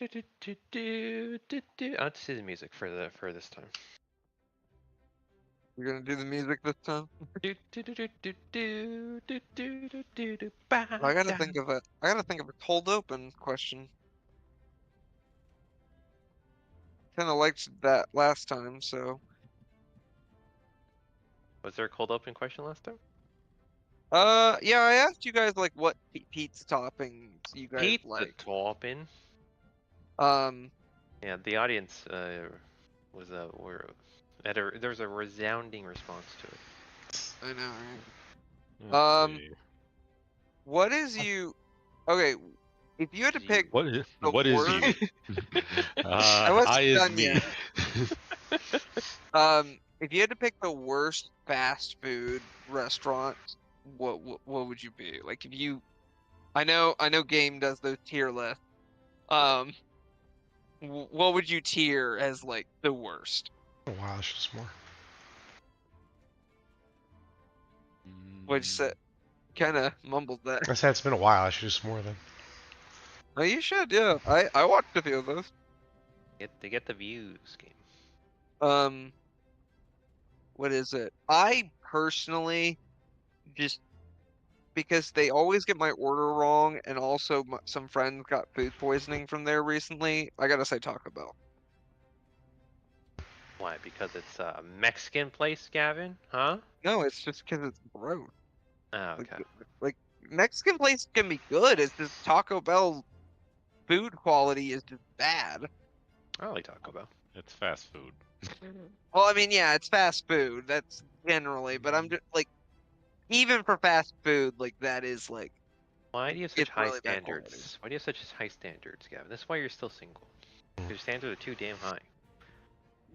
I'll just do the music for this time. You're gonna do the music this time? I gotta think of a cold open question. Kinda liked that last time, so. Was there a cold open question last time? Yeah, I asked you guys like what pizza toppings you guys Pete the like. Toppin. Um, Yeah, the audience was there was a resounding response to it. I know, right? Let's see. What is you? Okay, if you had to pick What is the what is worst, you? I I wasn't is done me. yet. If you had to pick the worst fast food restaurant, what would you be? Like if you, I know Game does those tier lists. Um, what would you tier as like the worst? Oh, wow, that's just more. Which kind of mumbled that. I said it's been a while. I should do some more then. Oh, you should, yeah. I watched a few of those. Get the views, game. Um, what is it? I personally just because they always get my order wrong, and also some friends got food poisoning from there recently. I gotta say Taco Bell. Why? Because it's a Mexican place, Gavin? Huh? No, it's just because it's gross. Oh, Like, okay. like Mexican places can be good. It's just Taco Bell food quality is just bad. I like Taco Bell. It's fast food. Well, I mean, yeah, it's fast food. That's generally, but I'm just like, even for fast food, like that is like, Why do you have such it's high really bad quality. standards? Why do you have such high standards, Gavin? That's why you're still single. Your standards are too damn high.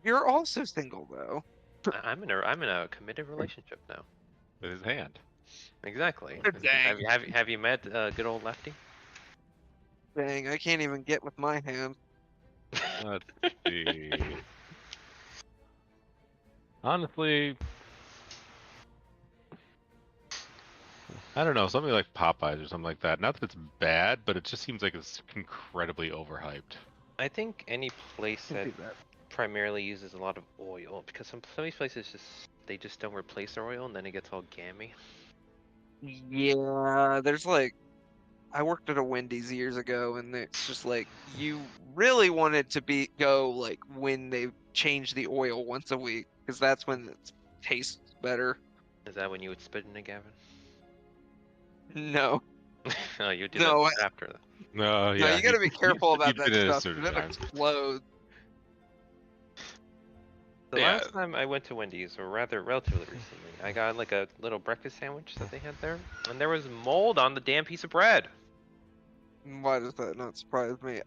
You're also single though. I'm in a committed relationship now. With his hand. Exactly. Dang. Have you met good old Lefty? Dang, I can't even get with my hand. Let's see. Honestly, I don't know, something like Popeyes or something like that. Not that it's bad, but it just seems like it's incredibly overhyped. I think any place Can't that do that. primarily uses a lot of oil, because some of these places just don't replace their oil and then it gets all gammy. Yeah, there's like, I worked at a Wendy's years ago, and it's just like you really wanted to go like when they change the oil once a week, because that's when it tastes better. Is that when you would spit in it, Gavin? No, Oh, you do no, that after that. No, no, yeah. you got to be careful about he that did it a stuff, certain because it time. explodes. The Yeah. last time I went to Wendy's, or rather relatively recently, I got like a little breakfast sandwich that they had there, and there was mold on the damn piece of bread. Why does that not surprise me?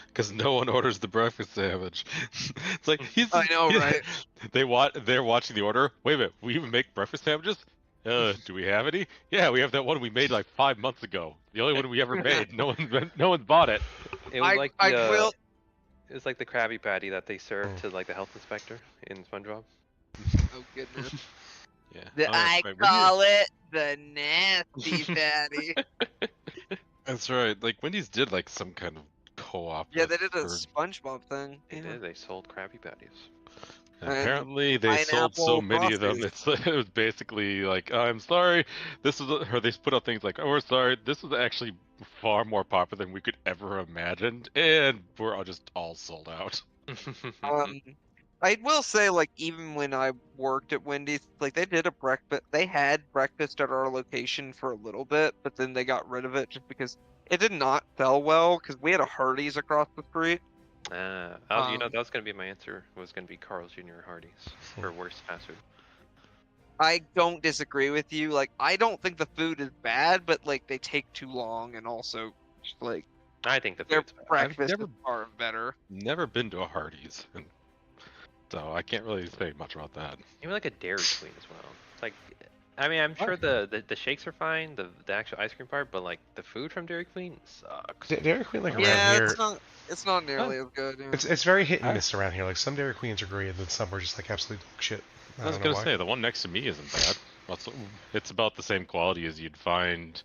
Because no one orders the breakfast sandwich. It's like I know, right? They're watching the order. Wait a minute, we even make breakfast sandwiches? Do we have any? Yeah, we have that one we made like 5 months ago. The only one we ever made. No one's bought it. It was like I the will. it was like the Krabby Patty that they served to like the health inspector in SpongeBob. Oh goodness. Yeah. I that's right. call it the nasty patty. That's right. Like Wendy's did like some kind of co-op. Yeah, they did a for- SpongeBob thing. They Yeah. did. They sold Krabby Patties. And apparently they sold pineapple so many of them. frosties. It was basically like, I'm sorry, this is, or they put out things like, oh, we're sorry, this was actually far more popular than we could ever imagined, and we're all just all sold out. I will say, like, even when I worked at Wendy's, like, they did a breakfast. They had breakfast at our location for a little bit, but then they got rid of it just because it did not sell well. Because we had a Hardee's across the street. you know, that was gonna be my answer. Was gonna be Carl's Jr. or Hardee's for worst fast food. I don't disagree with you. Like, I don't think the food is bad, but like they take too long, and also just, like I think the their food's bad. breakfast is far better. Never been to a Hardee's, and so I can't really say much about that. Even like a Dairy Queen as well. It's like, I mean, I'm sure the shakes are fine, the actual ice cream part, but like the food from Dairy Queen sucks. Dairy Queen, like around Yeah, here, it's not nearly as good. Yeah. it's very hit and miss around here. Like some Dairy Queens are great, and then some are just like absolute shit. I was gonna say the one next to me isn't bad. It's about the same quality as you'd find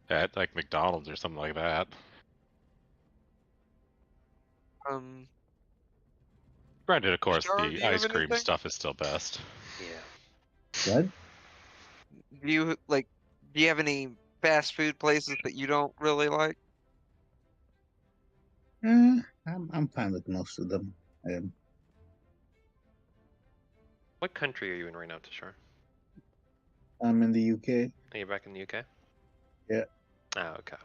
at like McDonald's or something like that. Granted, of course, Char, do the you have ice cream anything? stuff is still best. Yeah. What? Do you like? Do you have any fast food places that you don't really like? I'm fine with most of them. What country are you in right now, Tashar? I'm in the UK. Are you back in the UK? Yeah. Oh, okay.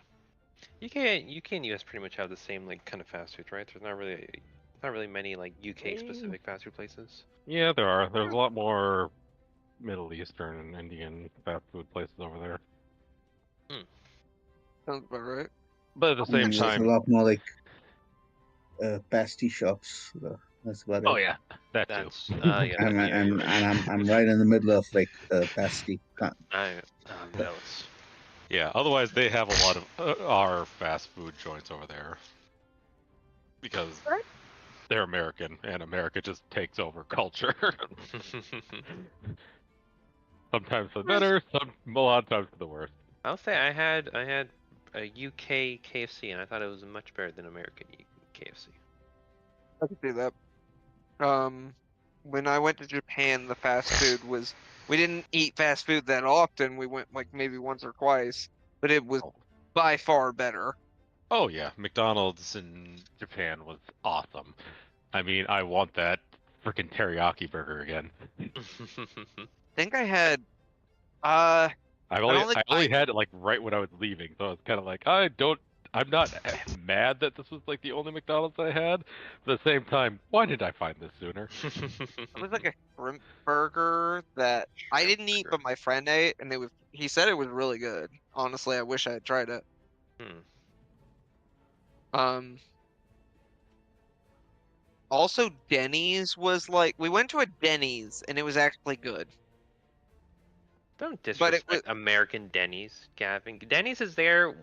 UK and US pretty much have the same like kind of fast food, right? There's not really many like UK specific fast food places. Yeah, there are. There's a lot more Middle Eastern and Indian fast food places over there. Sounds about right. But at the same There's a time, lot more like pasty shops. That's about oh it. yeah, that too. That's yeah, I'm, yeah, you're and right. I'm right in the middle of like pasty. Those. Yeah, otherwise they have a lot of our fast food joints over there. Because they're American, and America just takes over culture. Sometimes for the better, a lot of times for the worse. I'll say I had a UK KFC and I thought it was much better than American KFC. I could do that. When I went to Japan, the fast food was we didn't eat fast food that often. We went like maybe once or twice, but it was by far better. Oh yeah, McDonald's in Japan was awesome. I mean, I want that freaking teriyaki burger again. I think I had I don't think only had it like right when I was leaving, so I was kind of like, I'm not mad that this was like the only McDonald's I had, but at the same time, why did I find this sooner? it was like a shrimp burger that I didn't eat, but my friend ate, and he said it was really good. Honestly, I wish I had tried it. Also, Denny's was like we went to a Denny's and it was actually good. Don't disrespect American Denny's, Gavin. Denny's is there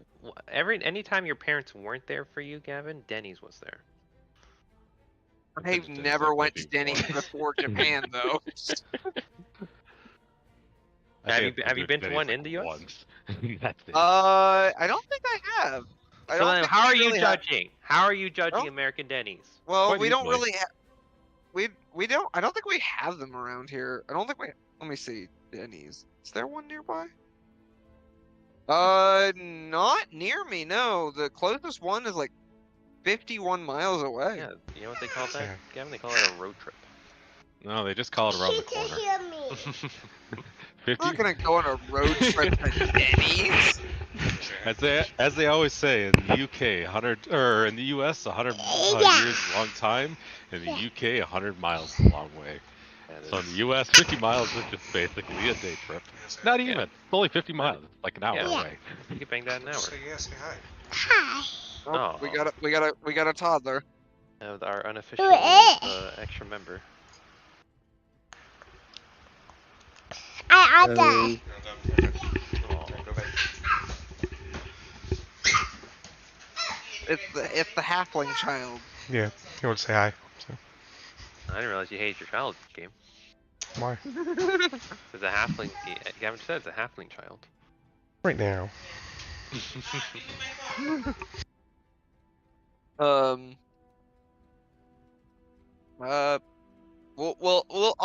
anytime your parents weren't there for you, Gavin. Denny's was there. I've never went to Denny's before Japan, though. Have you been to one in the US? That's it. I don't think I have. So then how are you judging? How are you judging American Denny's? Well, Quite we don't easily. really have. We don't. I don't think we have them around here. I don't think we. Let me see. Denny's. Is there one nearby? Not near me. No, the closest one is like 51 miles away. Yeah, you know what they call that, Gavin? They call it a road trip. No, they just call it around the corner. I'm not gonna go on a road trip to Denny's. As they always say in the UK, 100 or in the US, 100 years is a long time. In the UK, 100 miles is a long way. So in the US, 50 miles is just basically a day trip. Not even. It's only 50 miles. It's like an hour away. You can bang that an hour. Say yes, say hi. Oh, Oh. we got a toddler. Our unofficial extra member. Hello. It's the halfling child. Yeah, he would say hi. So. I didn't realize you hated your child game. Why? It's a halfling. Gavin said it's a halfling child. Right now. I'll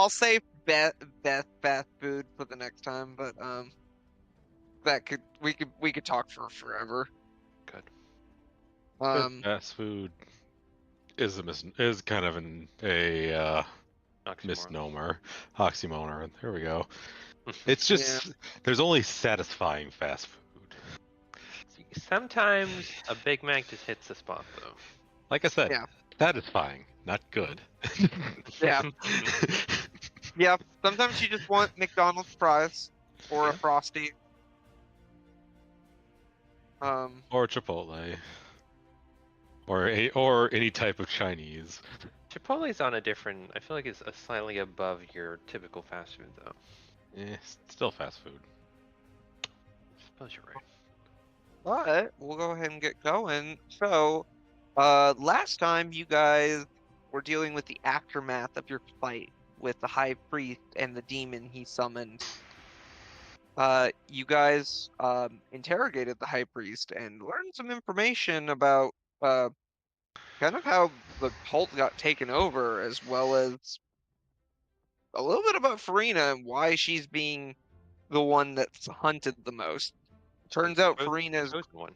save best fast food for the next time, but we could talk for forever. Good. Fast food is kind of a misnomer, oxymoron. There we go. It's just there's only satisfying fast food. Sometimes a Big Mac just hits the spot, though. Like I said, satisfying, not good. Yeah. Yeah. Sometimes you just want McDonald's fries or a Frosty. Or Chipotle. Or any type of Chinese. Chipotle's on a different. I feel like it's slightly above your typical fast food, though. Still fast food. I suppose you're right. But we'll go ahead and get going. So, last time you guys were dealing with the aftermath of your fight with the High Priest and the demon he summoned. You guys interrogated the High Priest and learned some information about kind of how the cult got taken over, as well as a little bit about Farina and why she's being the one that's hunted the most. Turns out Farina's chosen one.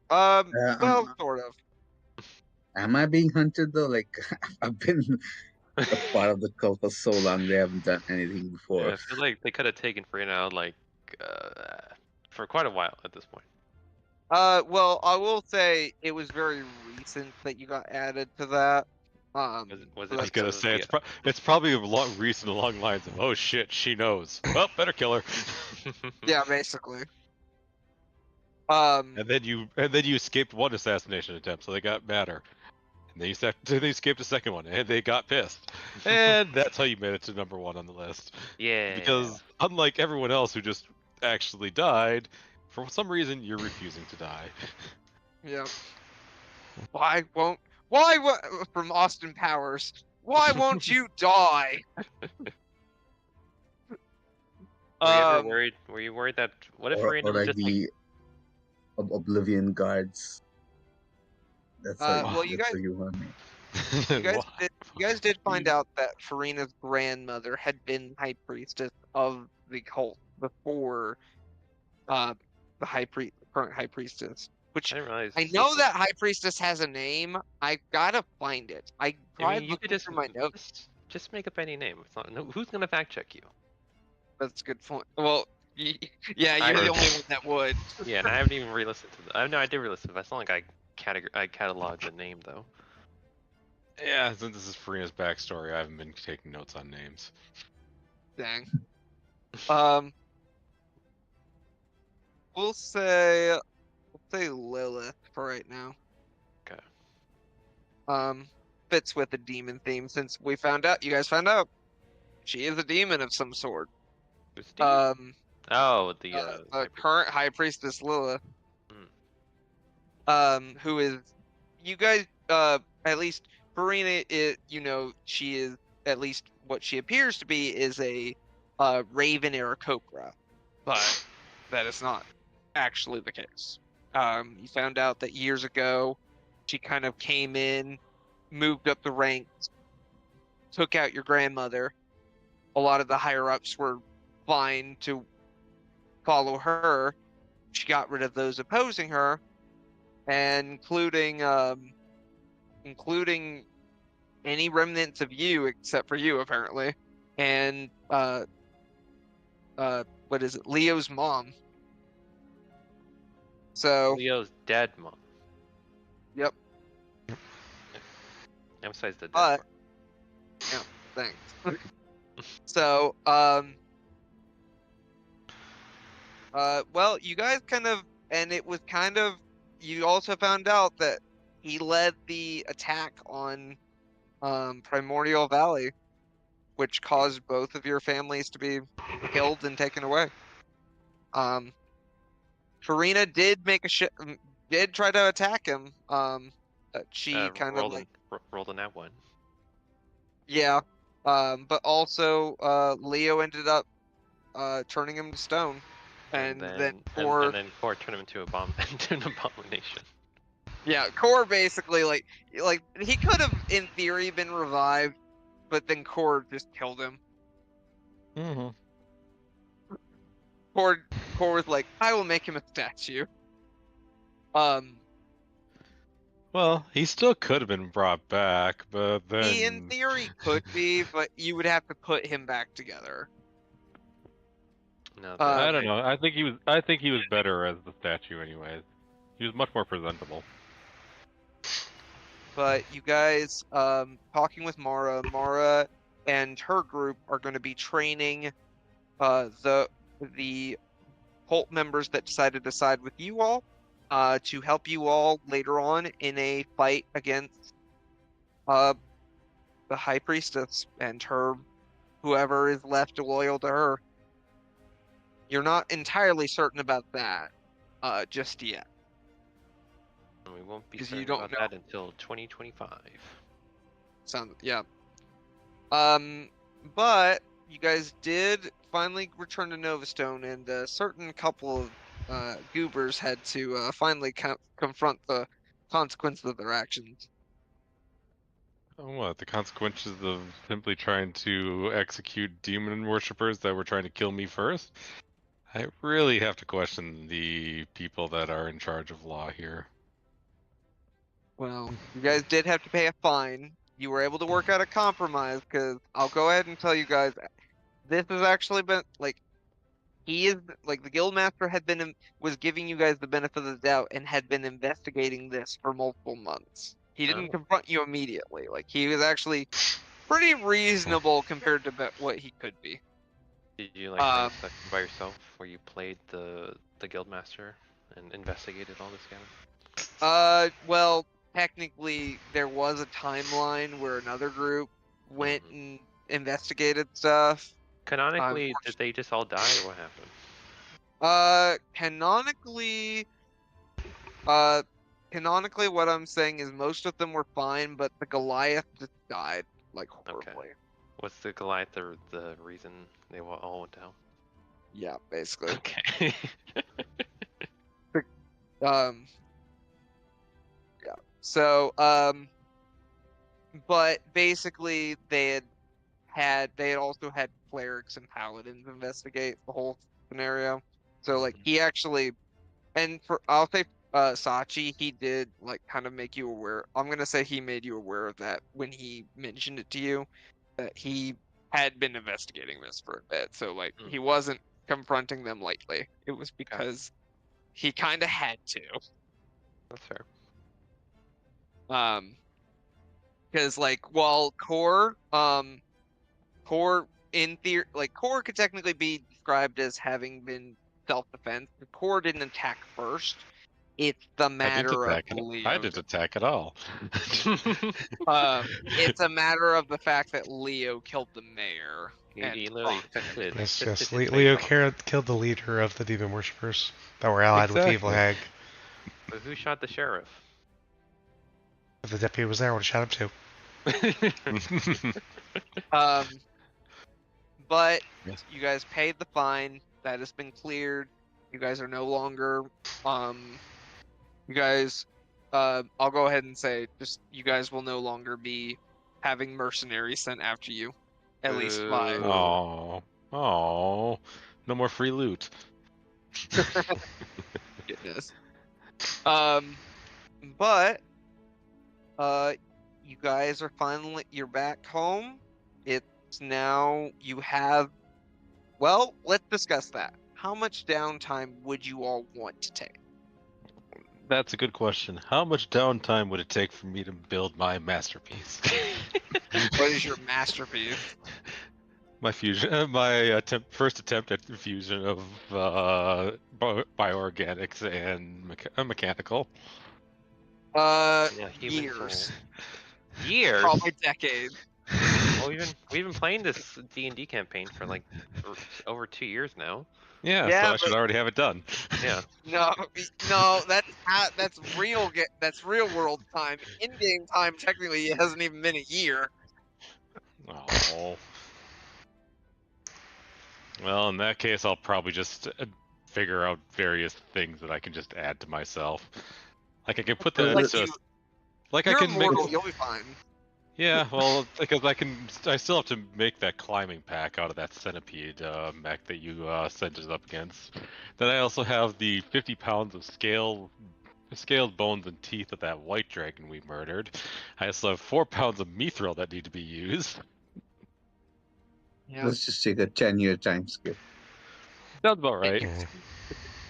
well, sort of. Am I being hunted though? Like I've been a part of the cult for so long, they haven't done anything before. Yeah, I feel like they could have taken Farina out for quite a while at this point. Well, I will say it was very recent that you got added to that. Was I it was gonna because of say the, it's probably a lot recent along lines of, oh shit, she knows. Well, better kill her. yeah, basically. And then you escaped one assassination attempt, so they got madder. And then you escaped the second one, and they got pissed. And that's how you made it to number 1 on the list. Yeah. Because unlike everyone else who just actually died, for some reason you're refusing to die. Yeah. From Austin Powers? Why won't you die? Were you ever worried? Were you worried that what if Farina or was like just the Oblivion guards? That's well, you that's guys, how you want me. you guys did find out that Farina's grandmother had been high priestess of the cult before the current high priestess. Which I didn't realize. I know that high priestess has a name. I gotta find it. I tried you could looking through my notes. just make up any name. It's not, no, who's gonna fact check you? That's a good point. Well, yeah, I you're the heard- only one that would. Yeah, and I haven't even re-listened to the. No, I did re-listen. But it's not like I cataloged the name though. Yeah, since this is Farina's backstory, I haven't been taking notes on names. Dang. We'll say Lilith for right now. Okay. Fits with the demon theme since you guys found out she is a demon of some sort. Who's Steve? Oh, the current high priestess Lilith. Who is, you guys, at least Farina is, she is, at least what she appears to be, is a raven Aarakocra, but that is not actually the case. You found out that years ago she kind of came in, moved up the ranks, took out your grandmother. A lot of the higher ups were fine to follow her. She got rid of those opposing her, and including any remnants of you except for you apparently, and what is it, Leo's mom. So Leo's dead mom. Yep. Emphasize the dead But part. yeah, thanks. So well, you guys you also found out that he led the attack on Primordial Valley, which caused both of your families to be killed and taken away. Farina did did try to attack him. She kind of rolled in that one. Yeah. But also Leo ended up turning him to stone. And then Core turned him into an abomination. Yeah, Core basically like he could have in theory been revived, but then Core just killed him. Mm-hmm. Core was like, I will make him a statue. Well, he still could have been brought back, but then he in theory could be, but you would have to put him back together. No, I don't know. I think he was better as the statue, anyways. He was much more presentable. But you guys, talking with Mara and her group are going to be training the cult members that decided to side with you all to help you all later on in a fight against the High Priestess and whoever is left loyal to her. You're not entirely certain about that just yet. We won't be certain about that until 2025. Yeah. But you guys did finally return to Novastone, and a certain couple of goobers had to finally confront the consequences of their actions. What, the consequences of simply trying to execute demon worshippers that were trying to kill me first? I really have to question the people that are in charge of law here. Well, you guys did have to pay a fine. You were able to work out a compromise, because I'll go ahead and tell you guys, this has actually been, like, he is, like, the Guildmaster was giving you guys the benefit of the doubt and had been investigating this for multiple months. He didn't Oh. confront you immediately. Like, he was actually pretty reasonable compared to what he could be. Did you like run a session by yourself where you played the Guildmaster and investigated all this kind Well, technically, there was a timeline where another group went and investigated stuff. Canonically, did they just all die, or what happened? Canonically, what I'm saying is most of them were fine, but the Goliath just died, like, horribly. What's the Goliath the reason they all went down? Yeah, basically. Okay. Yeah. So, but basically they had also had clerics and paladins investigate the whole scenario. So like he actually, and I'll say Sachi, he did like kind of make you aware. I'm gonna say he made you aware of that when he mentioned it to you, that he had been investigating this for a bit. So like he wasn't confronting them lightly. It was because he kind of had to. That's fair. Because like while core in theory, like core could technically be described as having been self-defense. The core didn't attack first. It's the matter of Leo. I didn't attack at all. It's a matter of the fact that Leo killed the mayor. He literally Yes. Leo killed the leader of the demon worshippers that were allied with the evil hag. But who shot the sheriff? If the deputy was there, I would have shot him too. But you guys paid the fine. That has been cleared. You guys are no longer you guys I'll go ahead and say just you guys will no longer be having mercenaries sent after you. At least by Oh, no more free loot. Goodness. But you guys are you're back home. It's now you have, well, let's discuss that. How much downtime would you all want to take? That's a good question. How much downtime would it take for me to build my masterpiece? What is your masterpiece? My fusion, my first attempt at the fusion of bioorganics and mechanical. Years. Years. Probably decades. Well, we've been playing this DnD campaign for like over 2 years now. Yeah, so I should already have it done. Yeah. No, that's real. That's real world time. In-game time, technically, it hasn't even been a year. Oh. Well, in that case, I'll probably just figure out various things that I can just add to myself. Like I can put that into. Like You're I can immortal, make. you'll be fine. Yeah, well, because I still have to make that climbing pack out of that centipede mech that you sent us up against. Then I also have the 50 pounds of scaled bones and teeth of that white dragon we murdered. I also have 4 pounds of mithril that need to be used. Yeah. Let's just take a 10-year time skip. Sounds about right.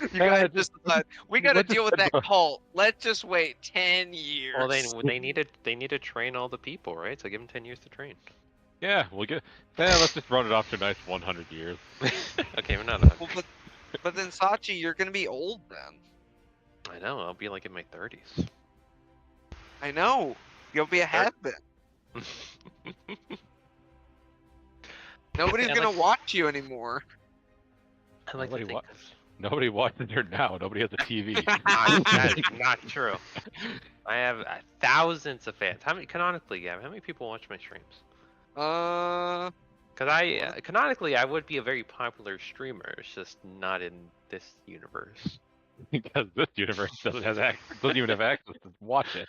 You guys just decide, we gotta deal with that cult. Let's just wait 10 years. Well, they need to train all the people, right? So give them 10 years to train. Yeah, let's just run it off to a nice 100 years. Okay, we're not 100. Well, but then Sachi, you're gonna be old then. I know. I'll be like in my 30s. I know. You'll be a has-been. Nobody's gonna watch you anymore. I like Nobody watches her now. Nobody has a TV. That is not true. I have thousands of fans. Canonically, Gavin, how many people watch my streams? Because canonically, I would be a very popular streamer. It's just not in this universe. Because this universe doesn't even have access to watch it.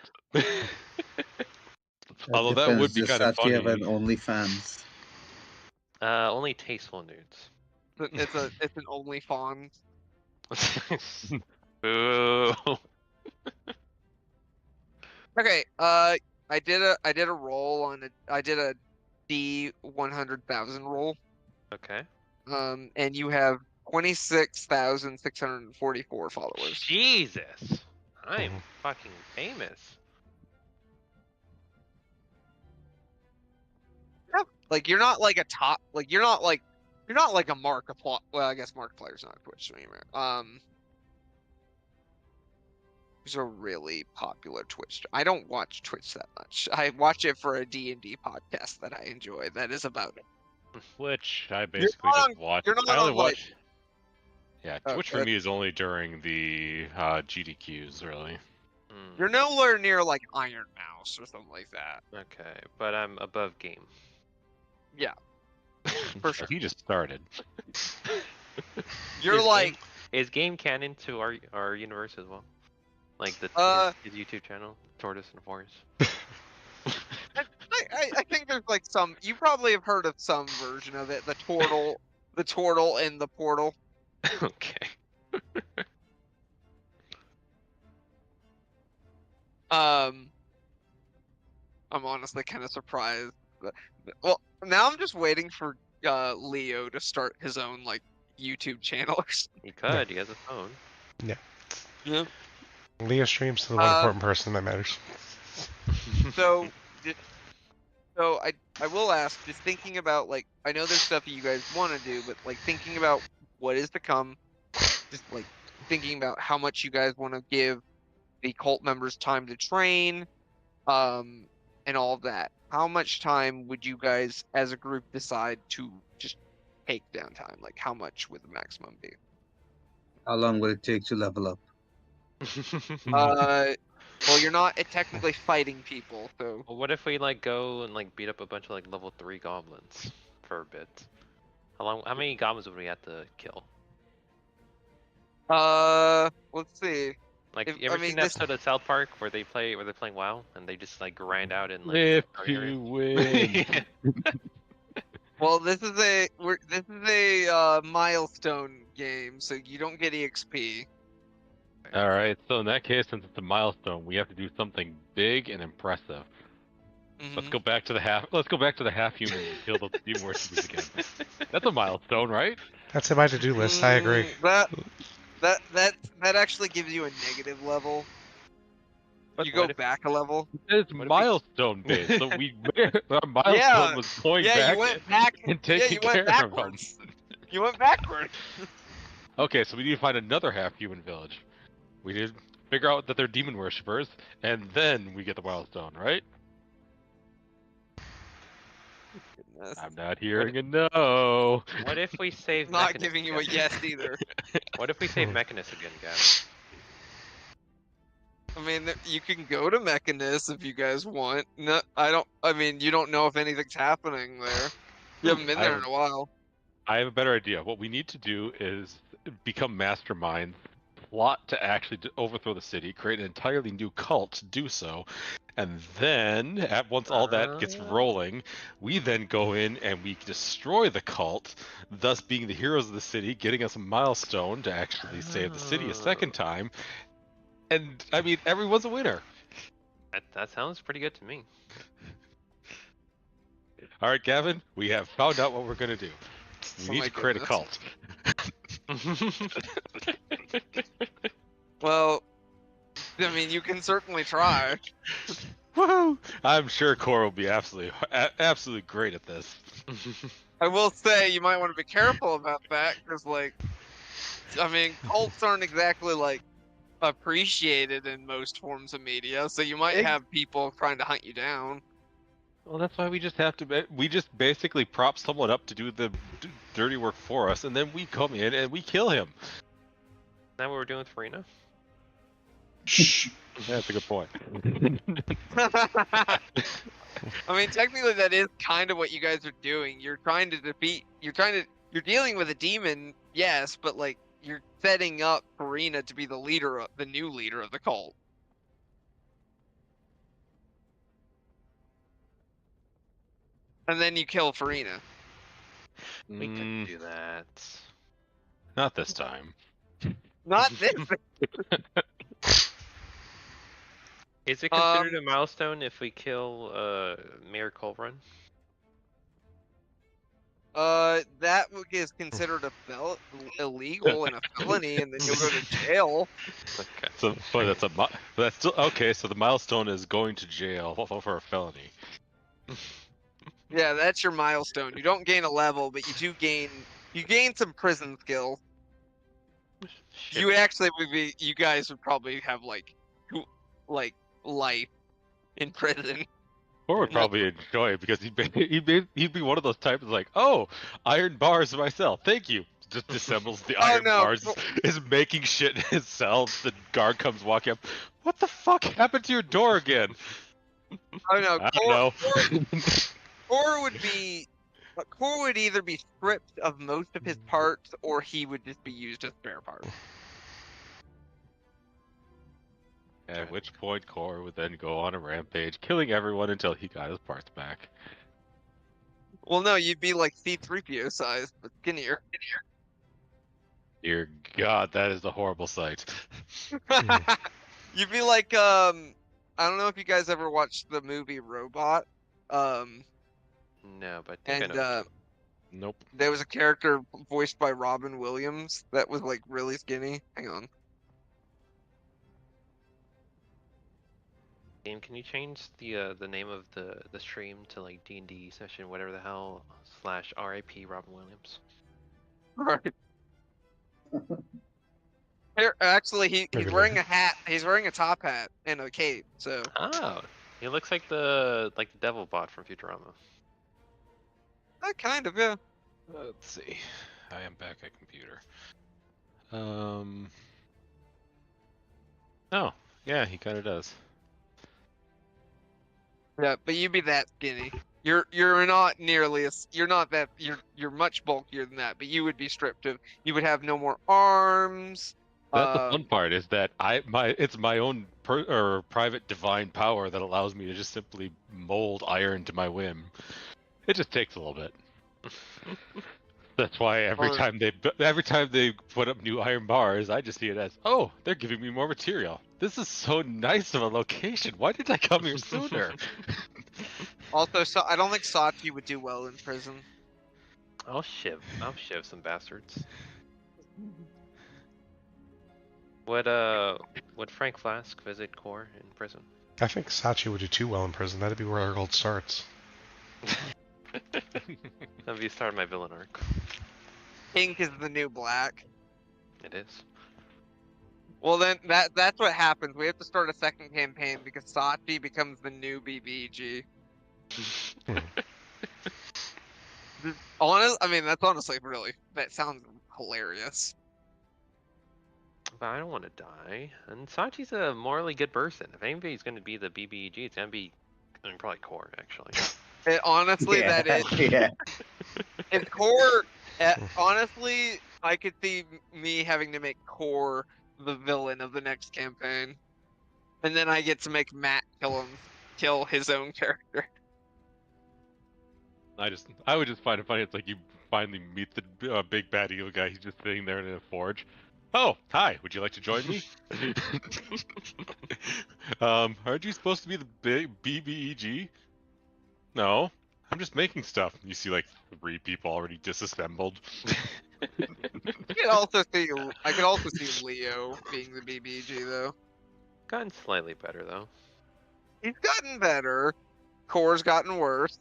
Although that depends. would be Does kind of Sachi have an funny. OnlyFans? Only tasteful nudes. It's an OnlyFans. Boo. Okay, I did a roll on I did a D100,000 roll. Okay. And you have 26,644 followers. Jesus. I'm fucking famous. Like you're not like a top, like you're not like a Markiplier. Well, I guess Markiplier's not a Twitch streamer. He's a really popular Twitch. I don't watch Twitch that much. I watch it for a D&D podcast that I enjoy. That is about it. Which I basically not just watch. you're not I only on, like- watch. Yeah, Oh, Twitch for me is only during the GDQs, really. You're nowhere near like Iron Mouse or something like that. Okay, but I'm above game. Yeah, for sure. He just started. You're like Is game canon to our universe as well? Like his YouTube channel, Tortoise and Forest. I think there's like some. You probably have heard of some version of it. The turtle and the portal. Okay. I'm honestly kind of surprised. Well, now I'm just waiting for Leo to start his own like YouTube channel or something. He could. He has a phone. Yeah. Leo streams to the one important person that matters. So I will ask, just thinking about like, I know there's stuff that you guys want to do, but like thinking about what is to come, just like thinking about how much you guys want to give the cult members time to train, and all of that. How much time would you guys as a group decide to just take downtime? Like how much would the maximum be? How long will it take to level up? Well, you're not technically fighting people, so. Well, what if we like go and like beat up a bunch of like level 3 goblins for a bit? How many goblins would we have to kill? Let's see. Like, you ever seen that episode of South Park where they're playing WoW and they just like grind out and like. If you win. Well, this is a milestone game, so you don't get EXP. All right, so in that case, since it's a milestone, we have to do something big and impressive. Let's go back to the half. Let's go back to the half-human and kill the demon worshippers again. That's a milestone, right? That's in my to-do list. I agree. That actually gives you a negative level. You go back a level. It's milestone based, so our milestone was going back. You went back and taking care of them. You went backwards. Okay, so we need to find another half-human village. We need to figure out that they're demon worshippers, and then we get the milestone, right? Goodness. I'm not hearing a no. What if we save? I'm not Mechanus giving you a again? yes either. What if we save Mechanus again, guys? I mean, you can go to Mechanus if you guys want. No, I don't. I mean, you don't know if anything's happening there. You haven't been there in a while. I have a better idea. What we need to do is become masterminds, plot to actually overthrow the city, create an entirely new cult to do so, and then, once all that gets rolling, we then go in and we destroy the cult, thus being the heroes of the city, getting us a milestone to actually save the city a second time. And, I mean, everyone's a winner. That sounds pretty good to me. All right, Gavin, we have found out what we're going to do. We need to create a cult. Well, I mean, you can certainly try. Woohoo! I'm sure Core will be absolutely great at this. I will say you might want to be careful about that, because, like, I mean, cults aren't exactly, like, appreciated in most forms of media, so you might have people trying to hunt you down. Well, that's why we just have to. We just basically prop someone up to do the dirty work for us, and then we come in and we kill him. Is that what we're doing with Farina? That's a good point. I mean, technically, that is kind of what you guys are doing. You're trying to defeat. You're dealing with a demon, yes, but like you're setting up Farina to be the new leader of the cult. And then you kill Farina. We can do that. Not this time. Not this. Is it considered a milestone if we kill Mayor Colrun? That is considered illegal and a felony, and then you'll go to jail. Okay. So, but that's still okay. So the milestone is going to jail for a felony. Yeah, that's your milestone. You don't gain a level, but you gain some prison skills. Shit. You guys would probably have like life in prison. Or would probably enjoy it because he'd be one of those types like, oh, iron bars myself, thank you. Just disassembles the iron bars, is making shit himself. The guard comes walking up. What the fuck happened to your door again? Oh no, I don't know. Core would either be stripped of most of his parts, or he would just be used as spare parts. At which point, Core would then go on a rampage, killing everyone until he got his parts back. Well, no, you'd be like C-3PO size, but skinnier. Dear God, that is a horrible sight. You'd be like, I don't know if you guys ever watched the movie Robot. No, but I think I know. Nope. There was a character voiced by Robin Williams that was like really skinny. Hang on. Game, can you change the name of the stream to like DnD session, whatever the hell /RIP Robin Williams? Right. Here, actually, he's wearing a hat. He's wearing a top hat and a cape. So. Oh, he looks like the devil bot from Futurama. Kind of, yeah. Let's see. I am back at computer. Oh, yeah, he kind of does. Yeah, but you'd be that skinny. You're not nearly as you're much bulkier than that, but you would be stripped of. You would have no more arms. That's the fun part, is that it's my own private divine power that allows me to just simply mold iron to my whim. It just takes a little bit. That's why every time they put up new iron bars, I just see it as, oh, they're giving me more material. This is so nice of a location. Why did I come here sooner? Also, I don't think Sachi would do well in prison. I'll shiv some bastards. Would Frank Flask visit Core in prison? I think Sachi would do too well in prison. That'd be where our gold starts. That'd be the start of my villain arc. Pink is the new black. It is. Well, then that's what happens. We have to start a second campaign because Sachi becomes the new BBG. That's honestly that sounds hilarious. But I don't want to die. And Sachi's a morally good person. If anybody's going to be the BBEG, it's going to be probably Core, actually. Honestly, Yeah, that is. yeah. If Core, honestly, I could see me having to make Core the villain of the next campaign, and then I get to make Matt kill his own character. I would just find it funny. It's like you finally meet the big bad evil guy. He's just sitting there in a forge. Oh, hi. Would you like to join me? Aren't you supposed to be the big BBEG? No, I'm just making stuff. You see like 3 people already disassembled. I could also see Leo being the BBG though. Gotten slightly better though. He's gotten better. Core's gotten worse.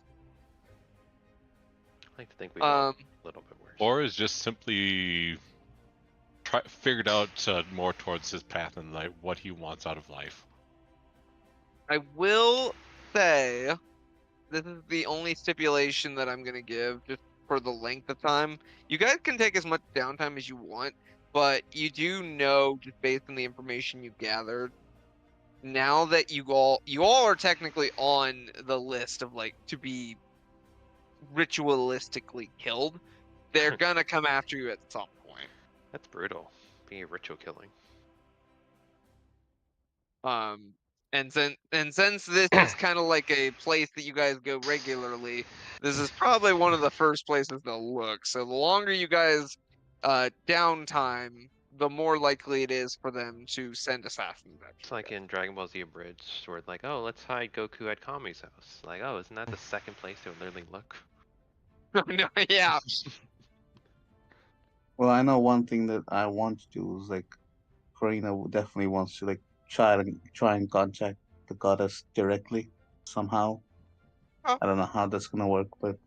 I like to think we got a little bit worse. Or is just simply figured out more towards his path and like what he wants out of life. I will say, this is the only stipulation that I'm gonna give, just for the length of time. You guys can take as much downtime as you want, but you do know, just based on the information you gathered, now that you all are technically on the list of like to be ritualistically killed, they're gonna come after you at some point. That's brutal. Being a ritual killing. And since this is kind of like a place that you guys go regularly, this is probably one of the first places they'll look. So the longer you guys downtime, the more likely it is for them to send assassins after It's like in Dragon Ball Z Abridged, where it's like, oh, let's hide Goku at Kami's house. Like, oh, isn't that the second place they would literally look? No, yeah. Well, I know one thing that I want to do is like, Karina definitely wants to like try and contact the goddess directly somehow. Oh. I don't know how that's gonna work, but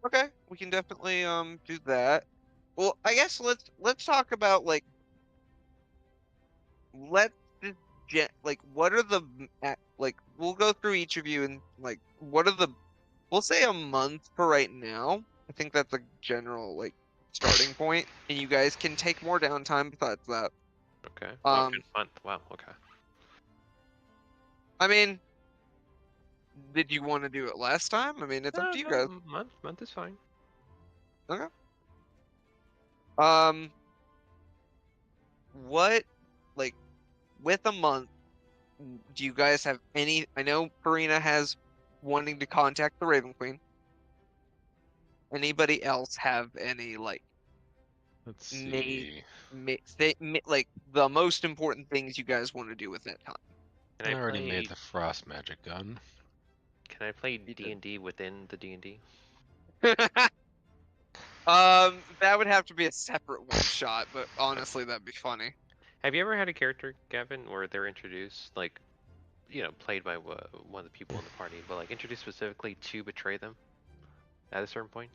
Okay, we can definitely do that. Well, I guess let's talk about like let's just like what are the like we'll go through each of you and like what are the we'll say a month for right now. I think that's a general like starting point, and you guys can take more downtime besides that. Okay. Oh, good month. Wow. Okay. I mean, did you want to do it last time? I mean, it's up to you guys. Month is fine. Okay. What like with a month? Do you guys have any? I know Karina has wanting to contact the Raven Queen. Anybody else have any like Let's see. like the most important things you guys want to do with that time? I already made the frost magic gun. Can I play D&D within the D&D? That would have to be a separate one shot, but honestly, that'd be funny. Have you ever had a character, Gavin, where they're introduced, like, you know, played by one of the people in the party, but like introduced specifically to betray them at a certain point?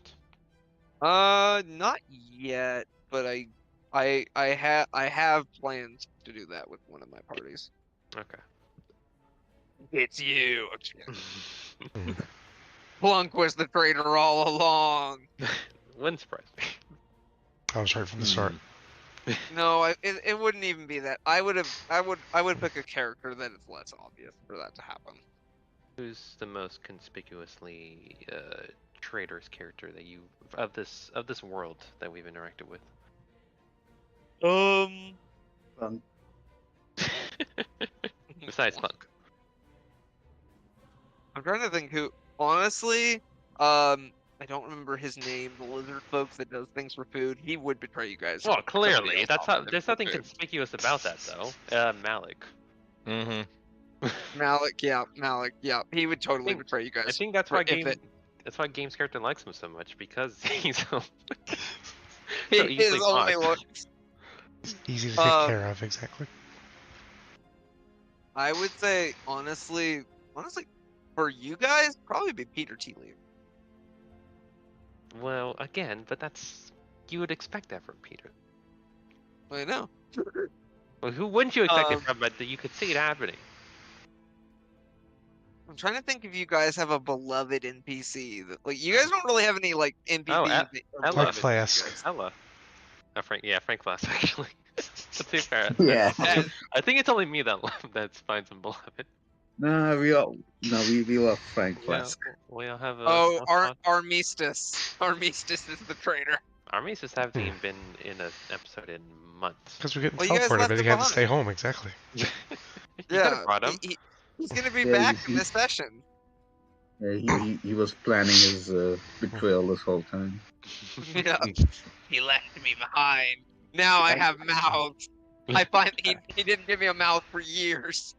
Not yet, but I have plans to do that with one of my parties. Okay. It's you. Plunk was the traitor all along. Wouldn't surprise me. I was right from the start. No, it wouldn't even be that. I would pick a character that is less obvious for that to happen. Who's the most conspicuously traitorous character that you of this world that we've interacted with? Besides Punk. I'm trying to think who. Honestly, I don't remember his name. The lizard folk that does things for food. He would betray you guys. Well, clearly, that's not. There's nothing conspicuous about that, though. Malik. Mm-hmm. Malik, yeah. He would totally betray you guys. I think that's why that's why Game's character likes him so much, because he's so his only looks. Easy to take care of, exactly. I would say honestly, for you guys, probably be Peter T. Lee. Well, again, but that's you would expect that from Peter. I know. Well, who wouldn't you expect it from? But you could see it happening. I'm trying to think if you guys have a beloved NPC. Like, you guys don't really have any like NPCs. Ella. Flask. Ella. Frank Flask, actually. To be fair, yeah. I think it's only me that finds him beloved. No, we all love Frank Flask. We all have a. Armistice. Armistice is the traitor. Armistice haven't even been in an episode in months. Because we're getting teleported, but he had to stay home, exactly. You could have brought him. He's gonna be back in this session. Yeah, he was planning his betrayal this whole time. Yeah. He left me behind. Now I have mouths. I find he didn't give me a mouth for years.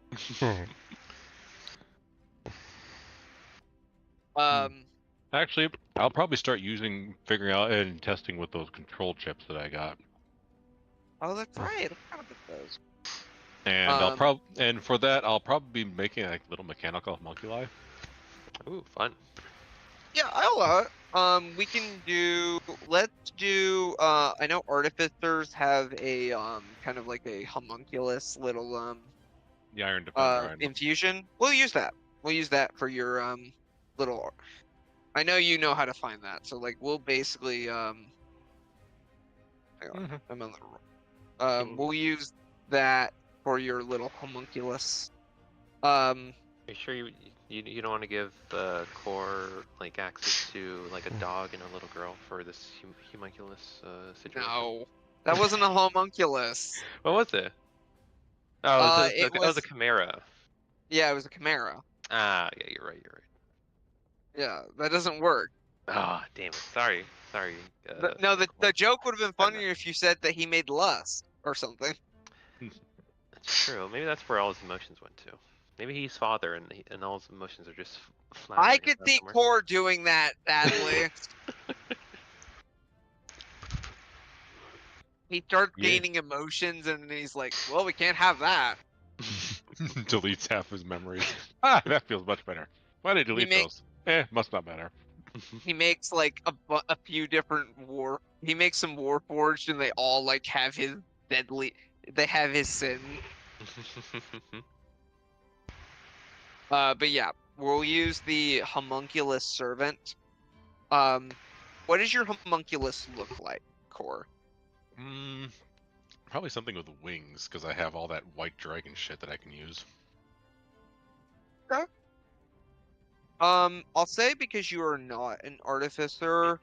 Actually, I'll probably start figuring out and testing with those control chips that I got. Oh, that's right. I forgot about those. And and for that, I'll probably be making like little mechanical homunculi. Ooh, fun. Yeah, we can do. Let's do. I know artificers have a kind of like a homunculus little The Iron Defender. infusion. We'll use that. We'll use that for your little. I know you know how to find that, so like we'll basically hang on, I'm on the we'll use that for your little homunculus. Are you sure you don't want to give core like access to like a dog and a little girl for this homunculus situation? No, that wasn't a homunculus. What was it? Oh, It oh, was the Chimera. yeah, it was a Chimera. Ah, yeah, you're right. You're right. Yeah, that doesn't work. Ah, damn it. Sorry. Sorry. No, the Nicholas. joke would have been I'm not- funnier if you said that he made lust or something. That's true. Maybe that's where all his emotions went to. Maybe he's father, and all his emotions are just I floundering could around see somewhere. Core doing that badly. He starts Yeah. gaining emotions, and he's like, "Well, we can't have that." Deletes half his memories. Ah, that feels much better. Why did I delete make- those? Must not matter. He makes like a few different He makes some Warforged, and they all like have his deadly. They have his sin. But yeah, we'll use the homunculus servant. What does your homunculus look like, Core? Probably something with wings, because I have all that white dragon shit that I can use. Okay. I'll say because you are not an artificer,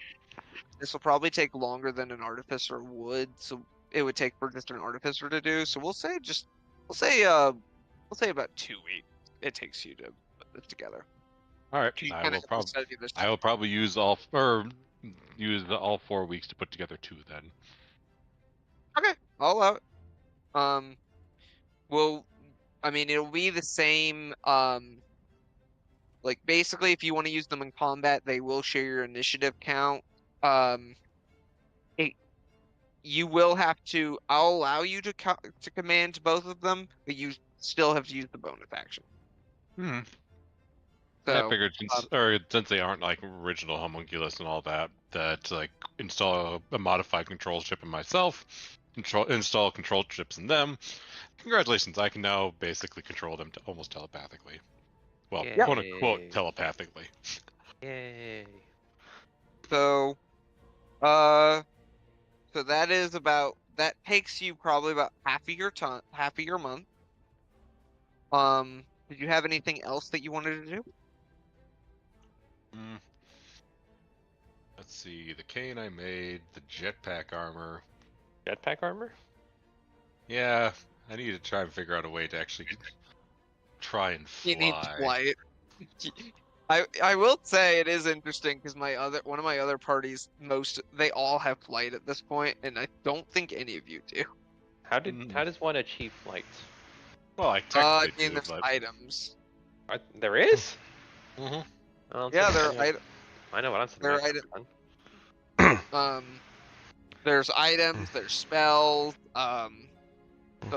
this will probably take longer than an artificer would, so it would take for just an artificer to do. So we'll say about 2 weeks it takes you to put this together. All right, You I kinda will have to probably study this. I will probably use all 4 weeks to put together 2 then. Okay, I'll allow it. Well, I mean, it'll be the same. Like basically, if you want to use them in combat, they will share your initiative count. Um, it, you will have to. I'll allow you to command both of them, but you still have to use the bonus action. Hmm. I So, figured since they aren't like original homunculus and all that, that like install a modified control chip in myself, install control chips in them. Congratulations, I can now basically control them almost telepathically. Well, Yay. quote unquote telepathically. Yay. so, so that takes you probably about half of your time, half of your month. Did you have anything else that you wanted to do? Let's see, the cane I made, the jetpack armor. Jetpack armor? Yeah, I need to try and figure out a way to actually try and fly. You need flight. I will say it is interesting because one of my other parties they all have flight at this point, and I don't think any of you do. How does one achieve flight? Well, I I technically mean, do, there's but items. There is? Mhm. Yeah, I know what I'm there are saying. there's items, there's spells, stuff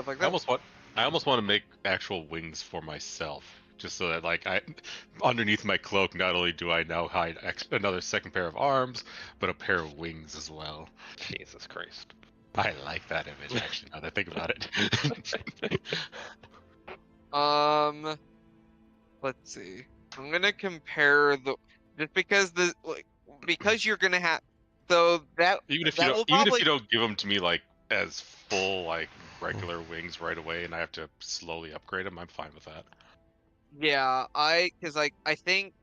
like I that. almost want to make actual wings for myself, just so that like underneath my cloak, not only do I now hide another second pair of arms, but a pair of wings as well. Jesus Christ. I like that image actually. Now that I think about it. Let's see. I'm gonna compare just because you're gonna have even if that will even if probably you don't give them to me like as full like regular wings right away, and I have to slowly upgrade them, I'm fine with that. yeah, I think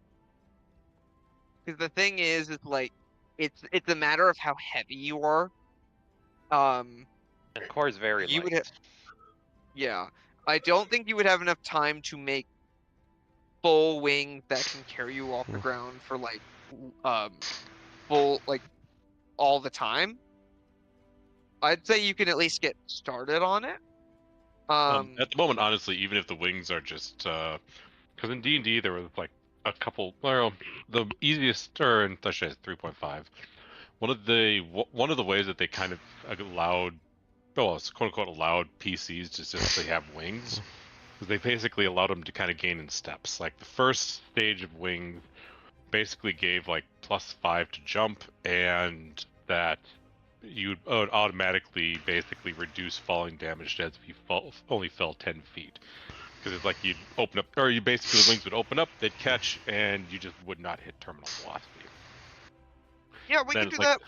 because the thing is like it's a matter of how heavy you are. And Core is very You light. would yeah, I don't think you would have enough time to make full wings that can carry you off the ground for like full like all the time. I'd say you can at least get started on it. At the moment, honestly, even if the wings are just because in D&D there was like a couple. Well, the easiest, or in let's say 3.5, one of the ways that they kind of allowed, well, it's quote unquote allowed PCs to simply have wings, is they basically allowed them to kind of gain in steps. Like the first stage of wings basically gave like +5 to jump, and that you would automatically basically reduce falling damage as if you only fell 10 feet. Because it's like you'd open up, or you basically the wings would open up, they'd catch, and you just would not hit terminal velocity. Yeah, we could do that.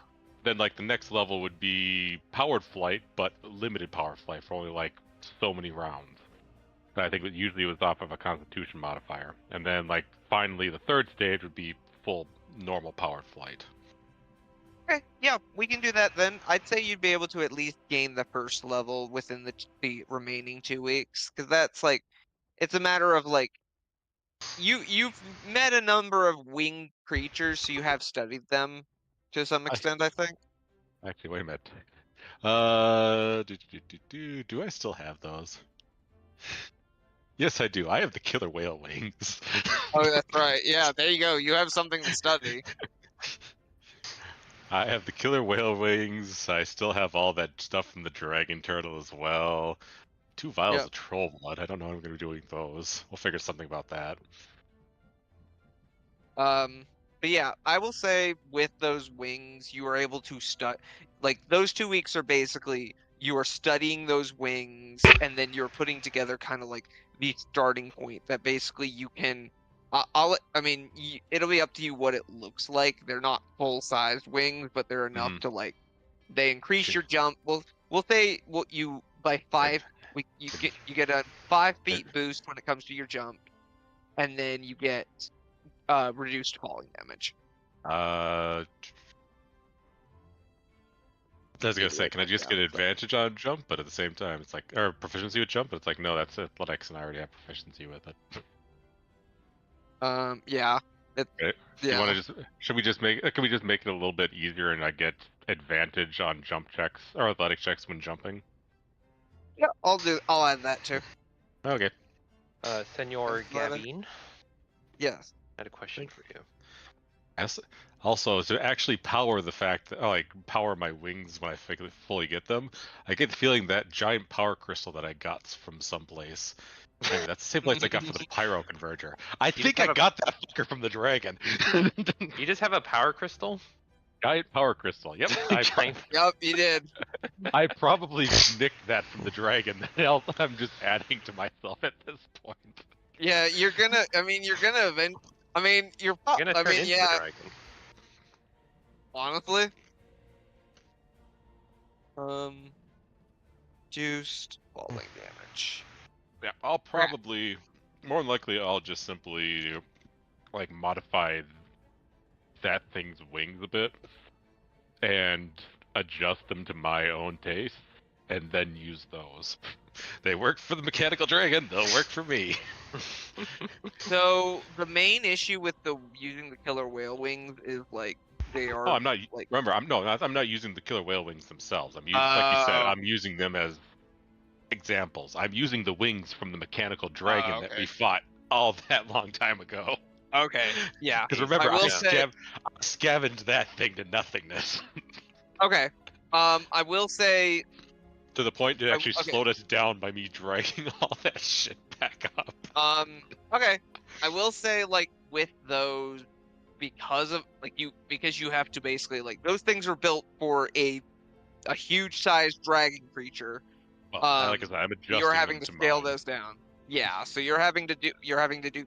Then like the next level would be powered flight, but limited power flight for only like so many rounds. I think it usually was off of a Constitution modifier, and then like finally the third stage would be full normal powered flight. Okay, yeah, we can do that then. I'd say you'd be able to at least gain the first level within the remaining 2 weeks, because that's like, it's a matter of like, you've met a number of winged creatures, so you have studied them to some extent, I think. Actually, wait a minute. Do I still have those? Yes, I do. I have the killer whale wings. Oh, that's right. Yeah, there you go. You have something to study. I have the killer whale wings. I still have all that stuff from the dragon turtle as well. 2 vials Yep. of troll blood. I don't know what I'm going to be doing with those. We'll figure something about that. But yeah, I will say with those wings, you are able to like those 2 weeks are basically you are studying those wings, and then you're putting together kind of like the starting point that basically you can. I mean, it'll be up to you what it looks like. They're not full-sized wings, but they're enough to like they increase your jump. We'll say what you by 5. You get a 5 feet boost when it comes to your jump, and then you get reduced falling damage. I was gonna say, can I just get advantage on jump, but at the same time, it's like, or proficiency with jump, but it's like, no, that's athletics, and I already have proficiency with it. Yeah. Okay. Yeah. You want to just? Should we just make? Can we just make it a little bit easier, and I get advantage on jump checks or athletic checks when jumping? Yeah, I'll add that too. Okay. Senor Gavin, Yes. I had a question for you. Yes. Also, to actually power the fact that, like, power my wings when I fully get them, I get the feeling that giant power crystal that I got from someplace. I mean, that's the same place I got for the pyro converter. I think I got that fucker from the dragon. You just have a power crystal? Giant power crystal. Yep. Yep, you did. I probably nicked that from the dragon. I'm just adding to myself at this point. Yeah, you're gonna. I mean, you're gonna event. I mean, You're gonna turn into the dragon. Honestly. Reduced falling damage. Yeah, I'll probably, more than likely, I'll just simply, like, modify that thing's wings a bit and adjust them to my own taste, and then use those. They work for the mechanical dragon, they'll work for me. So the main issue with using the killer whale wings is like they are. Oh, I'm not. Like, remember, I'm not using the killer whale wings themselves. I'm using, like you said, I'm using them as examples. I'm using the wings from the mechanical dragon that we fought all that long time ago. Okay, yeah. Because remember, I scavenged that thing to nothingness. Okay. I will say. To the point it actually slowed us down by me dragging all that shit back up. Okay. I will say, like, with those, because you have to basically, like, those things are built for a huge sized dragon creature. Well, like I said, I'm adjusting you're having to scale mine. those down. Yeah, so you're having to do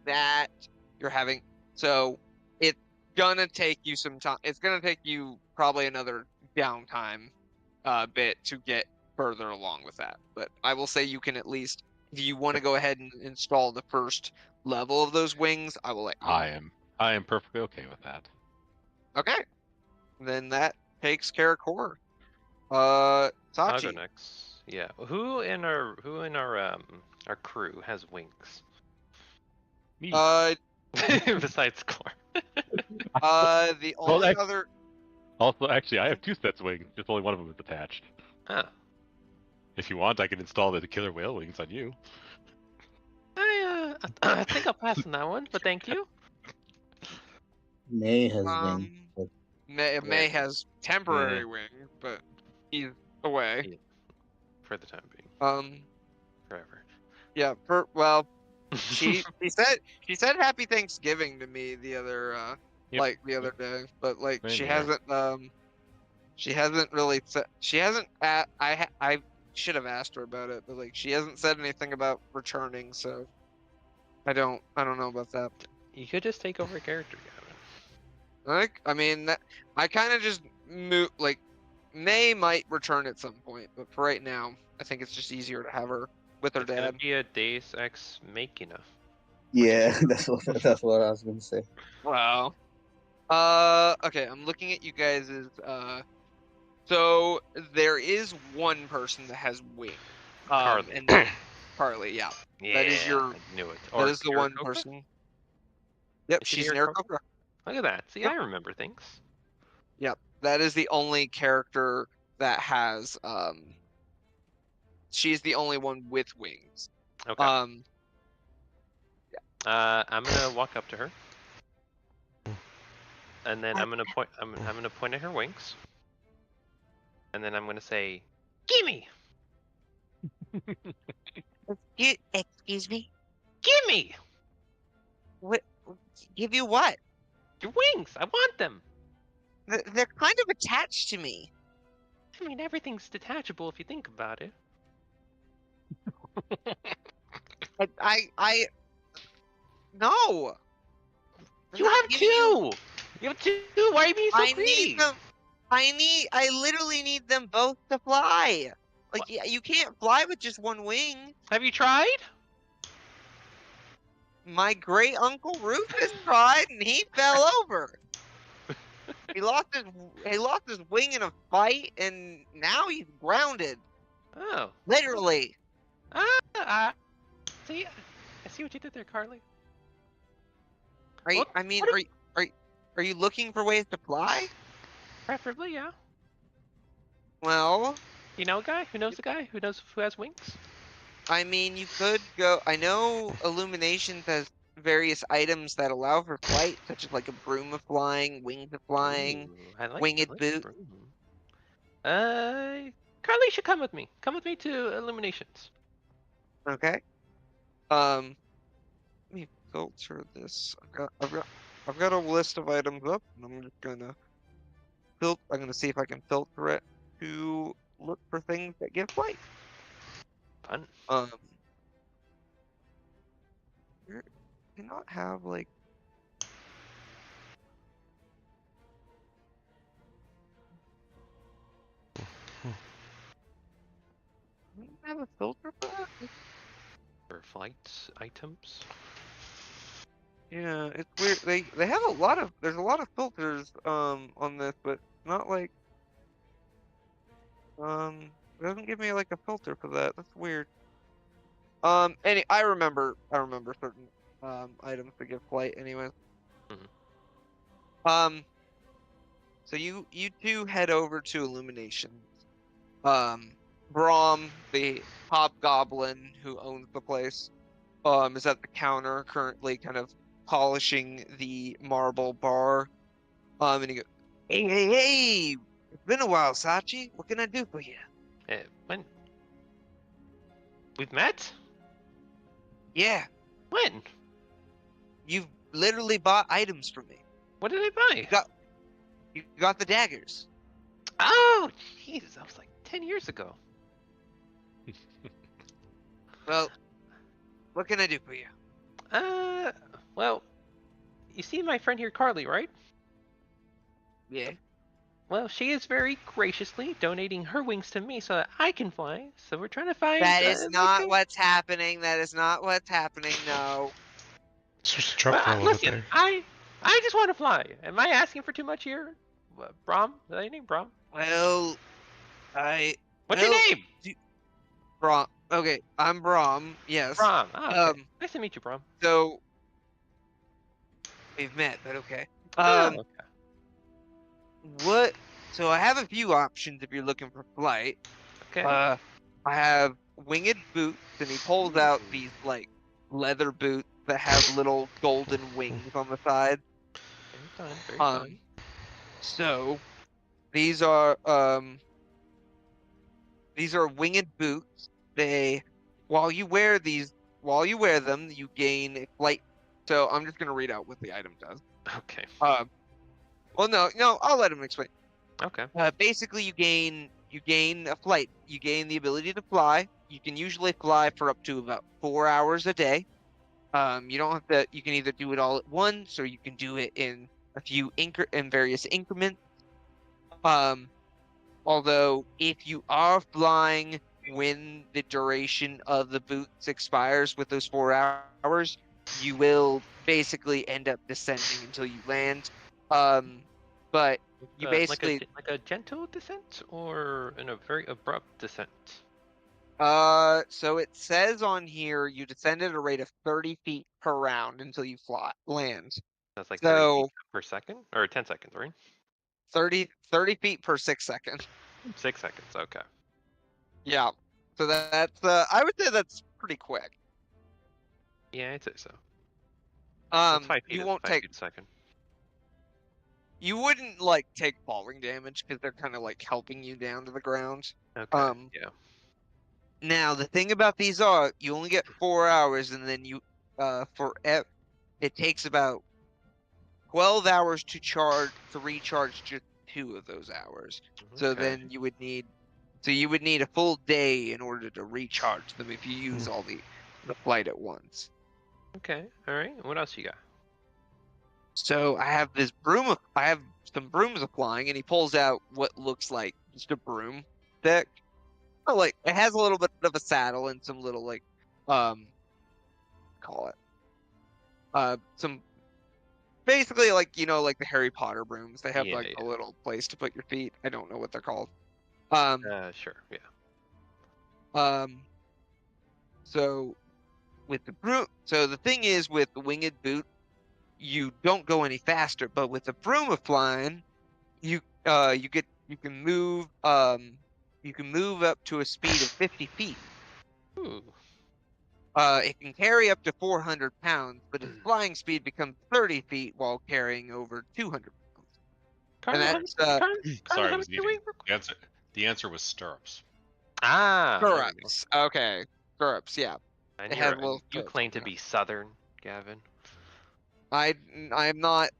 that. So it's gonna take you some time. It's gonna take you probably another downtime bit to get further along with that. But I will say you can at least, if you want to go ahead and install the first level of those wings, I will let you. I am perfectly okay with that. Okay. Then that takes care of core. Sachi. I'll go next. Yeah. Who in our crew has wings? Me. Besides Core. The only other. Also, actually, I have 2 sets of wings. Just only one of them is attached. Huh. If you want, I can install the killer whale wings on you. I think I'll pass on that one, but thank you. May has wings. May has temporary wing, but he's away. Yeah. For the time being. Forever. Yeah. She said Happy Thanksgiving to me the other the other day, but like she hasn't really said, I should have asked her about it, but like she hasn't said anything about returning, so I don't know about that. You could just take over a character, Gavin. Like, I mean, I kind of just like May might return at some point, but for right now, I think it's just easier to have her with her dad. It's gonna be a Deus Ex Machina. Yeah, that's what I was gonna say. Wow. Okay, I'm looking at you guys' so there is one person that has wings. Carly. And Carly, yeah. Yeah, That is your I knew it. that Or is the one Aarakocra? person. Yep, Is she she's the an Aarakocra? Aarakocra. Look at that. See, Yep. I remember things. Yep. That is the only character that has she's the only one with wings. Okay. I'm gonna walk up to her, and then I'm gonna point. I'm gonna point at her wings, and then I'm gonna say, "Gimme, Excuse me? gimme What? Give you what? your wings. I want them. They're kind of attached to me. I mean, everything's detachable if you think about it. No. I'm You not have giving you- two. You have two. Why are you being so I greedy? need them. I literally need them both to fly. Like, What? you can't fly with just one wing. Have you tried? My great uncle Rufus tried and he fell over. He lost his wing in a fight and now he's grounded. Oh. Literally. See, I see what you did there, Carly. Are you, What- I mean, what are you looking for ways to fly? Preferably, yeah. Well, You know a guy who knows a guy who has wings? I mean, you could go. I know Illuminations has various items that allow for flight, such as like a broom of flying, wings of flying, Ooh, I like winged the boot. broom. Carly should come with me. Come with me to Illuminations. Okay. Let me filter this. I've got a list of items up, and I'm just gonna I'm gonna see if I can filter it to look for things that give flight. Fun. Here- cannot have like. Do I have a filter for that? For flight items. Yeah, it's weird. They have a lot of there's a lot of filters on this, but not like it doesn't give me like a filter for that. That's weird. I remember certain items to give flight anyways. So you two head over to Illuminations. Braum, the hobgoblin who owns the place, is at the counter currently kind of polishing the marble bar. And he goes, hey, it's been a while, Sachi. What can I do for you? When? We've met? Yeah, When? you've literally bought items from me. What did I buy? You got the daggers. Oh, Jesus, that was like 10 years ago. Well, what can I do for you? Well, you see my friend here, Carly, right? Yeah. Well, she is very graciously donating her wings to me so that I can fly. So we're trying to find. That is like not a- what's happening. That is not what's happening. No. Switch the truck for a little bit Listen, there. I just want to fly. Am I asking for too much here? Brom? Is that your name, Brom? Well, What's your well, name? Brom. Okay, I'm Brom. Yes. Brom. Oh, okay. Nice to meet you, Brom. So we've met, but okay. Okay. What? So I have a few options if you're looking for flight. Okay. I have winged boots, and he pulls out these like leather boots that have little golden wings on the side. Very fun. Very fun. So these are winged boots. While you wear them, you gain a flight. So I'm just gonna read out what the item does. Okay. Well, no, I'll let him explain. Okay. Basically, you gain a flight. You gain the ability to fly. You can usually fly for up to about 4 hours a day. You don't have to. You can either do it all at once, or you can do it in various increments. Although if you are flying when the duration of the boots expires with those 4 hours, you will basically end up descending until you land. But you basically like a gentle descent or in a very abrupt descent. So it says on here you descend at a rate of 30 feet per round until you land. That's like 30 So feet per second or 10 seconds, right? 30 feet per 6 seconds. 6 seconds. Okay. Yeah. So that's I would say that's pretty quick. Yeah, I'd say so. That's 5 feet. You won't 5 take. feet a second. You wouldn't like take falling damage because they're kind of like helping you down to the ground. Okay. Yeah. Now the thing about these are you only get 4 hours, and then you it takes about 12 hours to recharge just 2 of those hours. So Okay. then you would need a full day in order to recharge them if you use all the flight at once. Okay. All right. What else you got? So I have this broom. I have some brooms flying, and he pulls out what looks like just a broom stick. Oh, like it has a little bit of a saddle and some little like call it some basically like like the Harry Potter brooms. They have Yeah, like a little place to put your feet. I don't know what they're called. Sure. Yeah. So with the broom, so the thing is with the winged boot, you don't go any faster, but with the broom of flying, you can move up to a speed of 50 feet. Ooh. It can carry up to 400 pounds, but its flying speed becomes 30 feet while carrying over 200 pounds. Carly, And that's Sorry, how I was much you eating. weigh? The answer was stirrups. stirrups. Okay, stirrups. Yeah, And it has you little stirrups claim on to it. be Southern, Gavin. I'm not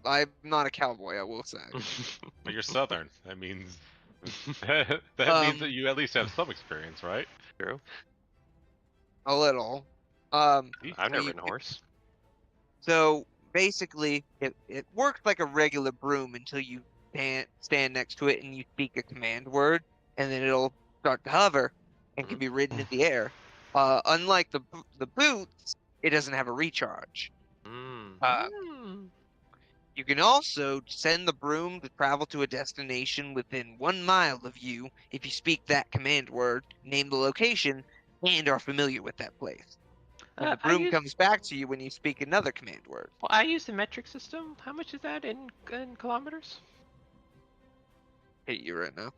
a cowboy, I will say. But you're Southern. That means that means that you at least have some experience, right? True. A little. I've never ridden a horse. So basically, it works like a regular broom until you stand next to it and you speak a command word, and then it'll start to hover and can be ridden in the air. Unlike the boots, it doesn't have a recharge. You can also send the broom to travel to a destination within 1 mile of you if you speak that command word, name the location, and are familiar with that place. And the broom comes back to you when you speak another command word. Well, I use the metric system. How much is that in kilometers? Hate you right now.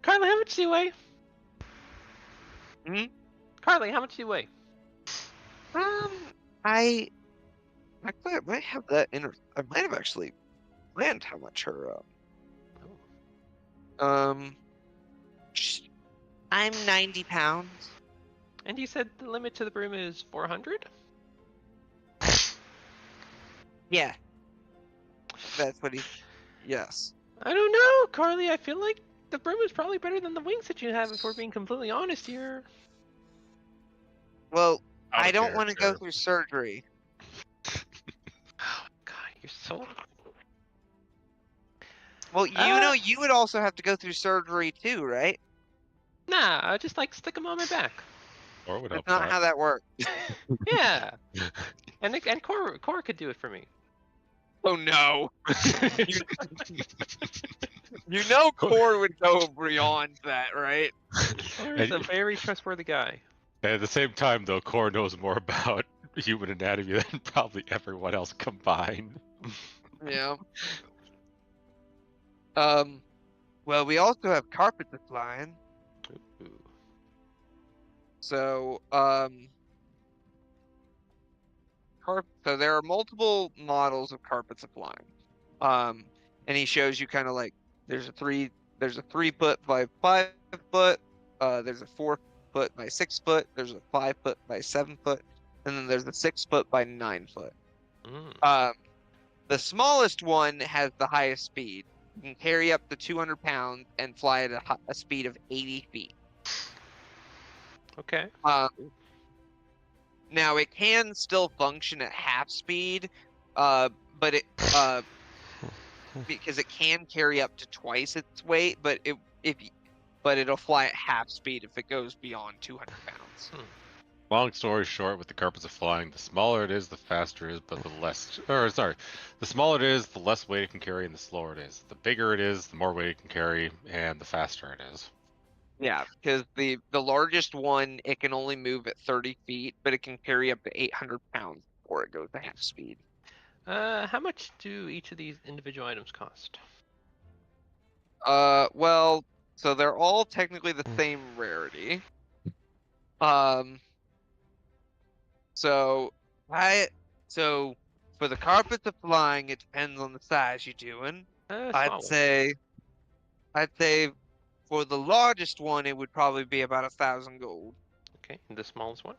Carly, how much do you weigh? Carly, how much do you weigh? I might have that I might have actually planned how much her I'm 90 pounds. And you said the limit to the broom is 400? Yeah. That's what yes. I don't know, Carly. I feel like the broom is probably better than the wings that you have, if we're being completely honest here. Well, I don't want to go through surgery. Oh, God, you're so... Well, you would also have to go through surgery too, right? Nah, I just like stick them on my back. Or would That's not how that works. Yeah. and Core could do it for me. Oh no. You know Core would go beyond that, right? Core is a very trustworthy guy. And at the same time, though, Core knows more about human anatomy than probably everyone else combined. Yeah. Well, we also have carpets flying. So, so there are multiple models of carpets flying. And he shows you kind of like there's a 3 foot by 5 foot, there's a 4 foot by 6 foot, there's a 5 foot by 7 foot, and then there's a 6 foot by 9 foot. The smallest one has the highest speed. You can carry up to 200 pounds and fly at a speed of 80 feet. Okay. Now it can still function at half speed, but it because it can carry up to twice its weight, but it'll fly at half speed if it goes beyond 200 pounds. Long story short, with the carpets of flying, the smaller it is, the faster it is, but the less, or sorry, the smaller it is, the less weight it can carry, and the slower it is. The bigger it is, the more weight it can carry, and the faster it is. Yeah, because the largest one, it can only move at 30 feet, but it can carry up to 800 pounds before it goes to half speed. How much do each of these individual items cost? Well, so they're all technically the same rarity. So so for the carpets of flying, it depends on the size you're doing. I'd Small one. say for the largest one, it would probably be about 1,000 gold. Okay, and the smallest one?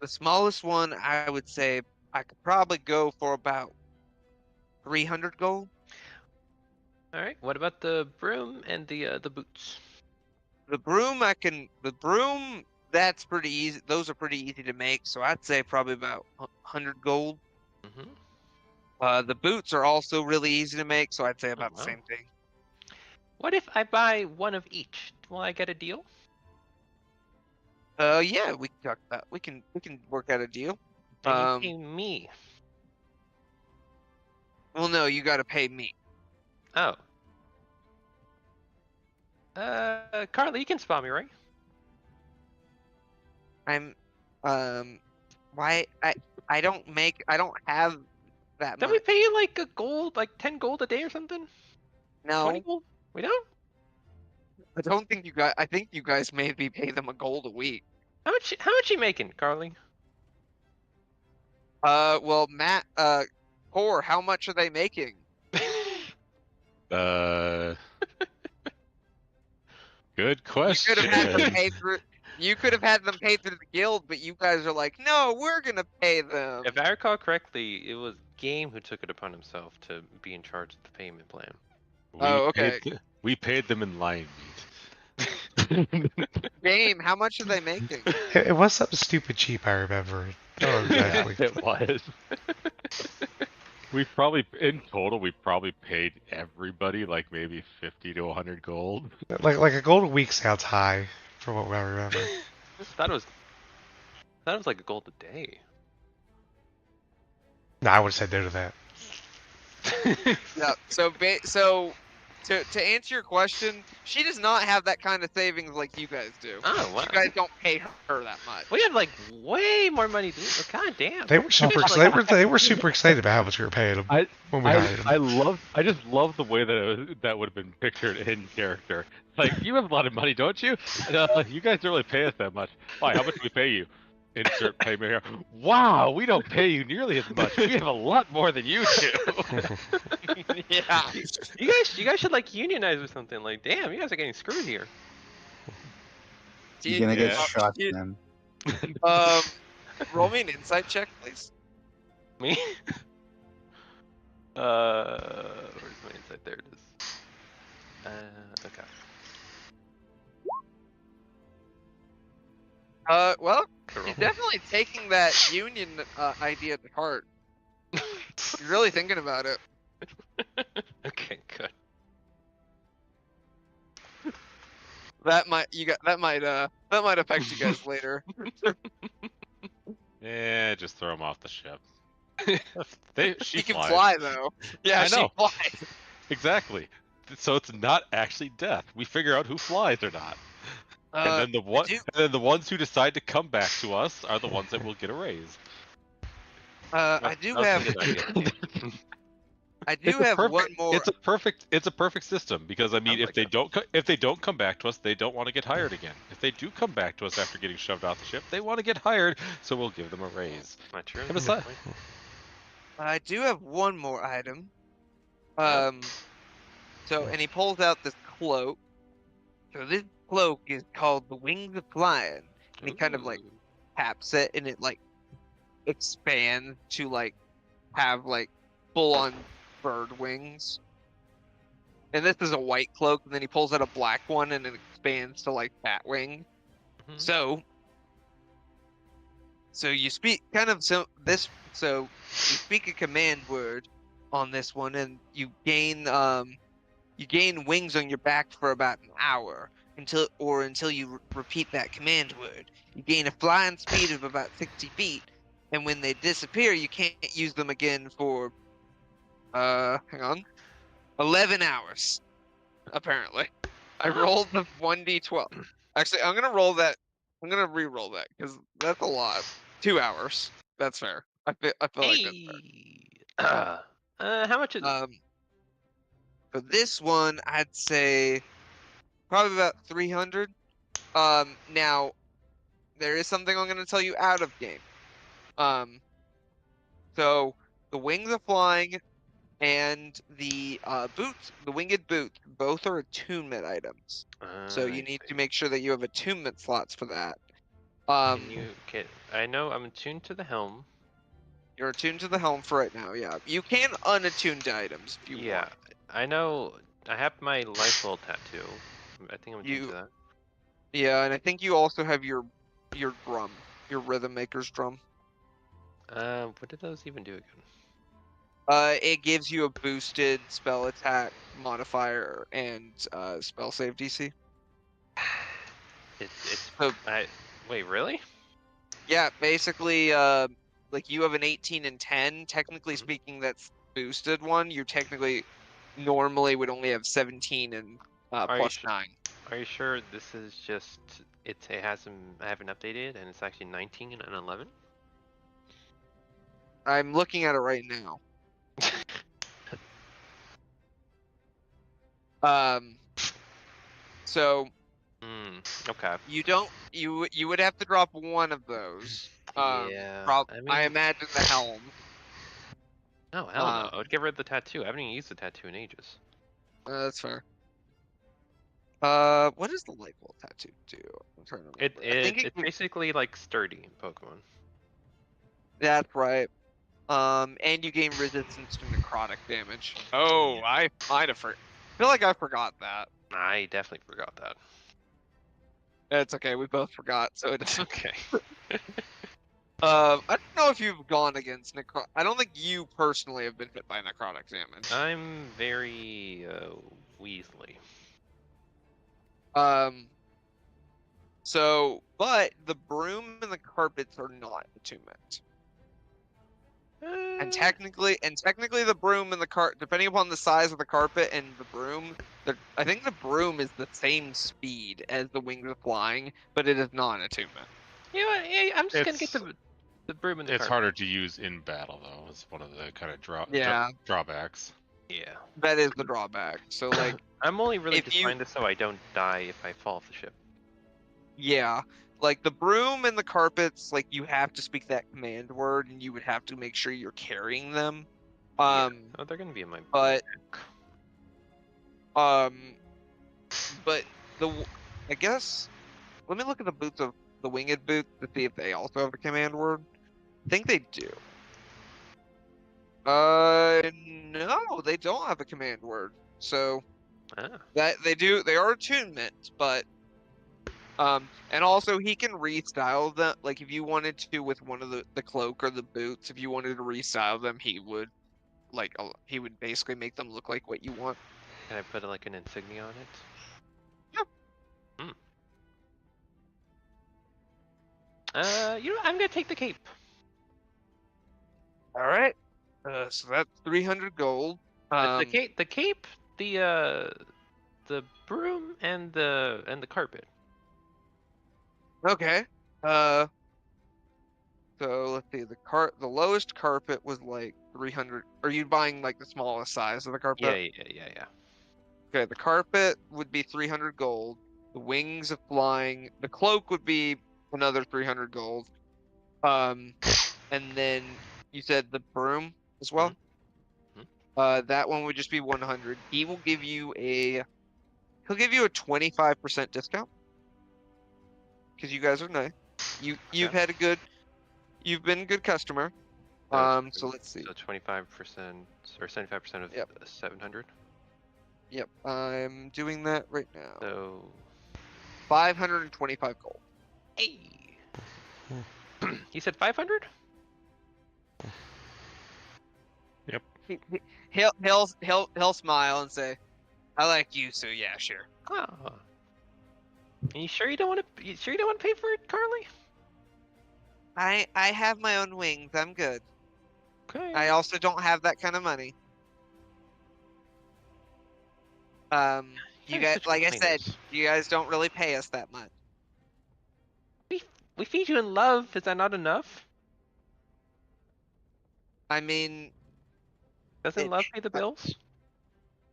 The smallest one, I would say I could probably go for about 300 gold. All right. What about the broom and the boots? The broom, that's pretty easy. Those are pretty easy to make, so I'd say probably about 100 gold. Mm-hmm. The boots are also really easy to make, so I'd say about the wow. same thing. What if I buy one of each? Will I get a deal? Yeah, we can talk about. We can work out a deal. And you pay me. Well, no, you got to pay me. Oh. Carly, you can spot me, right? I'm, why I don't have that Don't much. we pay you like a gold, like 10 gold a day or something? No, 20 gold? We don't? I don't think you guys. I think you guys maybe pay them a gold a week. How much you making, Carly? Well, Matt, Core, how much are they making? Good question. You could have had them pay through the guild, but you guys are like, no, we're gonna pay them. If I recall correctly, it was Game who took it upon himself to be in charge of the payment plan. Okay. We paid them in lion meat. Game, how much are they making? It was something stupid cheap, I remember. Oh, exactly. It was. In total, we probably paid everybody like maybe 50 to 100 gold. Like a gold a week sounds high, from what I remember. I thought it was like a gold a day. No, I would have said no to that. Yeah. To answer your question, she does not have that kind of savings like you guys do. Oh wow. You guys don't pay her that much. We have like way more money than you. God damn. They were super. They were super excited about how much we were paying them when we hired them. I just love the way that would have been pictured in character. Like, you have a lot of money, don't you? You guys don't really pay us that much. Why? How much do we pay you? Insert payment here. Wow, we don't pay you nearly as much. We have a lot more than you do. Yeah. You guys should like unionize or something. Like, damn, you guys are getting screwed here. You're gonna get shot, man. Roll me an insight check, please. Me? Where's my insight? There it is. Okay. Well, you're definitely taking that union idea to heart. You're really thinking about it. Okay, good. That might affect you guys later. Yeah, just throw them off the ship. She can flies. fly though. Yeah, I know. she flies. Exactly. So it's not actually death. We figure out who flies or not. And then the ones who decide to come back to us are the ones that will get a raise. I do have one more. It's a perfect system because I mean, if they don't come back to us, they don't want to get hired again. If they do come back to us after getting shoved off the ship, they want to get hired, so we'll give them a raise. Not true. And besides, I do have one more item. So, and he pulls out this cloak. So this cloak is called the Wings of Flying, and he kind of like taps it, and it like expands to like have like full-on bird wings. And this is a white cloak, and then he pulls out a black one, and it expands to like bat wing. Mhm. So you speak you speak a command word on this one, and you gain wings on your back for about an hour. until you repeat that command word. You gain a flying speed of about 60 feet, and when they disappear, you can't use them again for hang on, 11 hours. Apparently, I rolled the 1d12. Actually, I'm gonna roll that. I'm gonna re-roll that because that's a lot. 2 hours. That's fair. I feel like that's fair. Hey. How much is it? For this one, I'd say probably about 300. Now there is something I'm gonna tell you out of game. So the wings of flying and the boots, the winged boots, both are attunement items. So you I need see. to make sure that you have attunement slots for that. I know I'm attuned to the helm. You're attuned to the helm for right now, yeah. You can unattune to items if you Yeah, want. I know. I have my life tattoo. I think I'm attuned to that. Yeah, and I think you also have your drum, your rhythm maker's drum. What did those even do again? It gives you a boosted spell attack modifier and spell save DC. It's So wait, really? yeah, basically, like you have an 18 and 10. Technically speaking, that's boosted one. You technically normally would only have 17 and plus 9. Are you sure this is just it hasn't I haven't updated and it's actually 19 and 11? I'm looking at it right now. So okay. You would have to drop one of those. Yeah. I imagine the helm. No, hell no. I would get rid of the tattoo. I haven't even used the tattoo in ages. That's fair. What does the light bolt tattoo do? I'm trying to remember. I think it's basically like sturdy in Pokemon. That's right. And you gain resistance to necrotic damage. Oh, Yeah. I might have feel like I forgot that. I definitely forgot that. It's okay, we both forgot, so it's okay. I don't know if you've gone against necrotic. I don't think you personally have been hit by necrotic damage. I'm very Weasley. So, but the broom and the carpets are not attunement. And technically the broom and the depending upon the size of the carpet and the broom, I think the broom is the same speed as the wings of flying, but it is not attunement. You know what? Yeah, I'm just gonna get the broom and the It's carpet. harder to use in battle though. It's one of the kind of drawbacks. Yeah. That is the drawback. So like I'm only really designed this so I don't die if I fall off the ship. Yeah. Like the broom and the carpets, like you have to speak that command word and you would have to make sure you're carrying them. Yeah. Oh, they're gonna be in my but I guess let me look at the boots of the winged boots to see if they also have a command word. I think they do. No, they don't have a command word. So that they are attunement, but and also he can restyle them. Like if you wanted to with one of the cloak or the boots, if you wanted to restyle them, he would basically make them look like what you want. Can I put like an insignia on it? You know, I'm gonna take the cape. All right. So that's 300 gold. The cape, the broom, and the carpet. Okay. So let's see. The lowest carpet was like 300. Are you buying like the smallest size of the carpet? Yeah. Okay, the carpet would be 300 gold. The wings of flying, the cloak would be another 300 gold. And then you said the broom as well. That one would just be 100. He'll give you a 25% discount because you guys are nice. You've been a good customer. So let's see. So 25% or 75% of 700. Yep, I'm doing that right now. So 525 gold. Hey. He said 500? Yep. He'll smile and say, "I like you, so yeah, sure." Oh. Are you sure you don't want to? You sure you don't want to pay for it, Carly? I have my own wings. I'm good. Okay. I also don't have that kind of money. You Guys are guys, such like I said, complainers. you guys don't really pay us that much. We feed you in love. Is that not enough? I mean, Doesn't love pay the bills?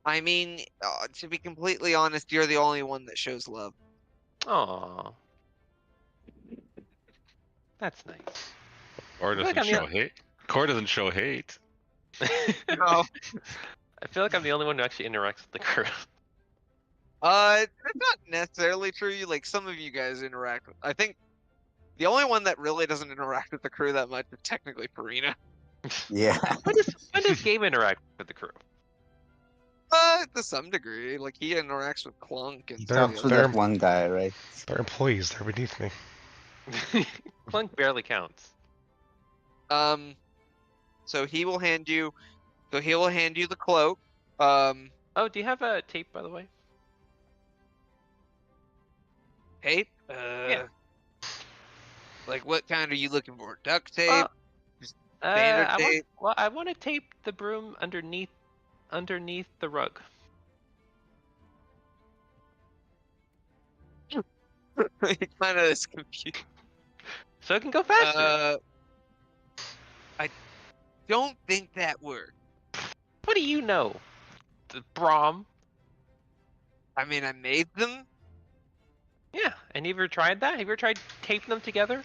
to be completely honest, you're the only one that shows love. Aw. That's nice. Core I feel like doesn't I'm show hate. Core doesn't show hate. No. I feel like I'm the only one who actually interacts with the crew. That's not necessarily true. Like some of you guys interact. I think the only one that really doesn't interact with the crew that much is technically Farina. Yeah. When does Gabe interact with the crew? To some degree, like he interacts with Clunk and They're- some of Talks the to other. that one guy, right? They're employees. They're beneath me. Clunk barely counts. So he will hand you. So he will hand you the cloak. Um, Oh, do you have a tape, by the way? tape. Yeah. Like what kind are you looking for? Duct tape. Well, Standard I tape. I want to tape the broom underneath the rug. He kind of is confused. So it can go faster. I don't think that works. What do you know? The Brom. I mean, I made them. Yeah, and you ever tried that? Have you ever tried taping them together?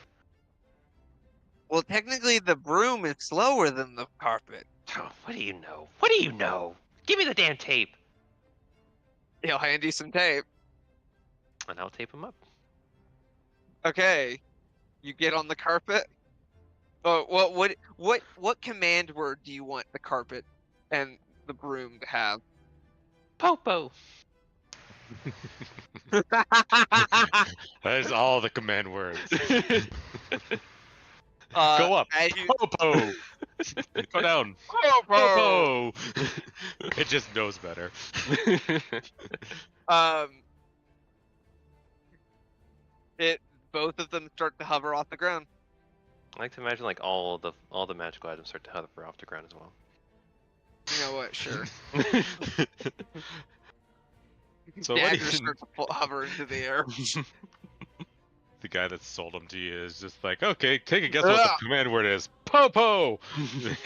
Well, technically, the broom is slower than the carpet. Oh, what do you know? What do you know? Give me the damn tape, He'll hand you some tape. and I'll tape them up. Okay, you get on the carpet. Oh, what command word do you want the carpet and the broom to have? Popo. That is all the command words. Go up. Popo. Go down. Popo. It just knows better. Both of them start to hover off the ground. I like to imagine like all the magical items start to hover off the ground as well. You know what? Sure. So what do Daggers you- start to hover into the air. The guy that sold them to you is just like, okay, take a guess what the command word is. Popo!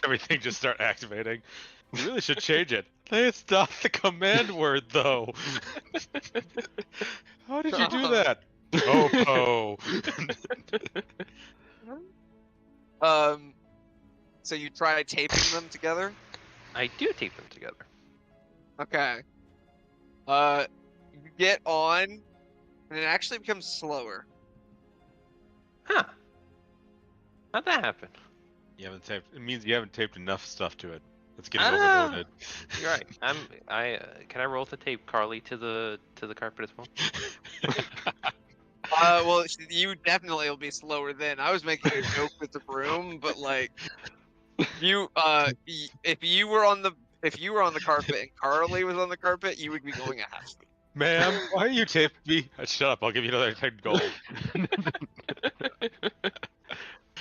Everything just start activating. You really should change it. It's not the command word, though. How did you do that? Popo! So you try taping them together? I do tape them together. Okay. You get on, and it actually becomes slower. Huh. How'd that happen? You haven't taped. It means you haven't taped enough stuff to it. It's getting Ah! overloaded. You're right. Can I roll to tape Carly to the carpet as well? Well, you definitely will be slower then. I was making a joke with the broom, but like, if you were on the carpet and Carly was on the carpet, you would be going at half speed. Ma'am, why are you taping me? Shut up! I'll give you another 10 gold.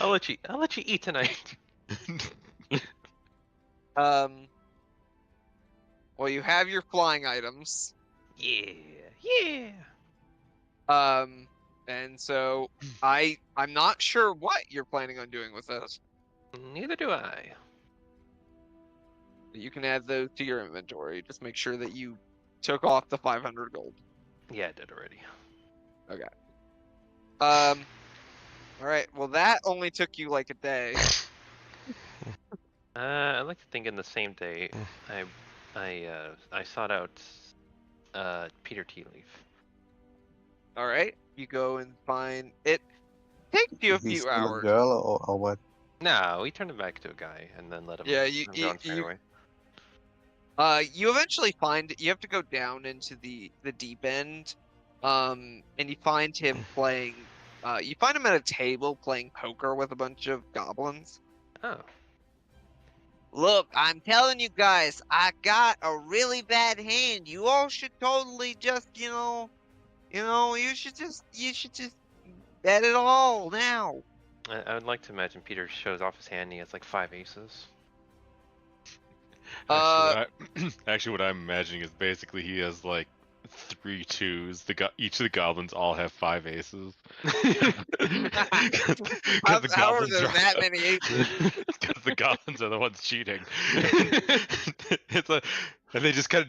I'll let you eat tonight. Well, you have your flying items. Yeah. And so I'm not sure what you're planning on doing with those. Neither do I. You can add those to your inventory. Just make sure that you took off the 500 gold. Yeah, I did already. All right. Well, that only took you like a day. I like to think in the same day, I sought out Peter Tea Leaf. All right. You go and find it. Takes you a Is he few still hours. a girl or what? No, we turned him back to a guy and then let him. Yeah, let him go and find a way. You eventually find you have to go down into the deep end, and you find him playing. You find him at a table playing poker with a bunch of goblins. Oh. Look, I'm telling you guys, I got a really bad hand. You all should totally just, You know, you should just bet it all now. I would like to imagine Peter shows off his hand and he has like 5 aces. Actually, what I'm imagining is basically he has like 3 2s. Each of the goblins all have 5 aces. How are there that many aces? Because the goblins are the ones cheating. And they just kind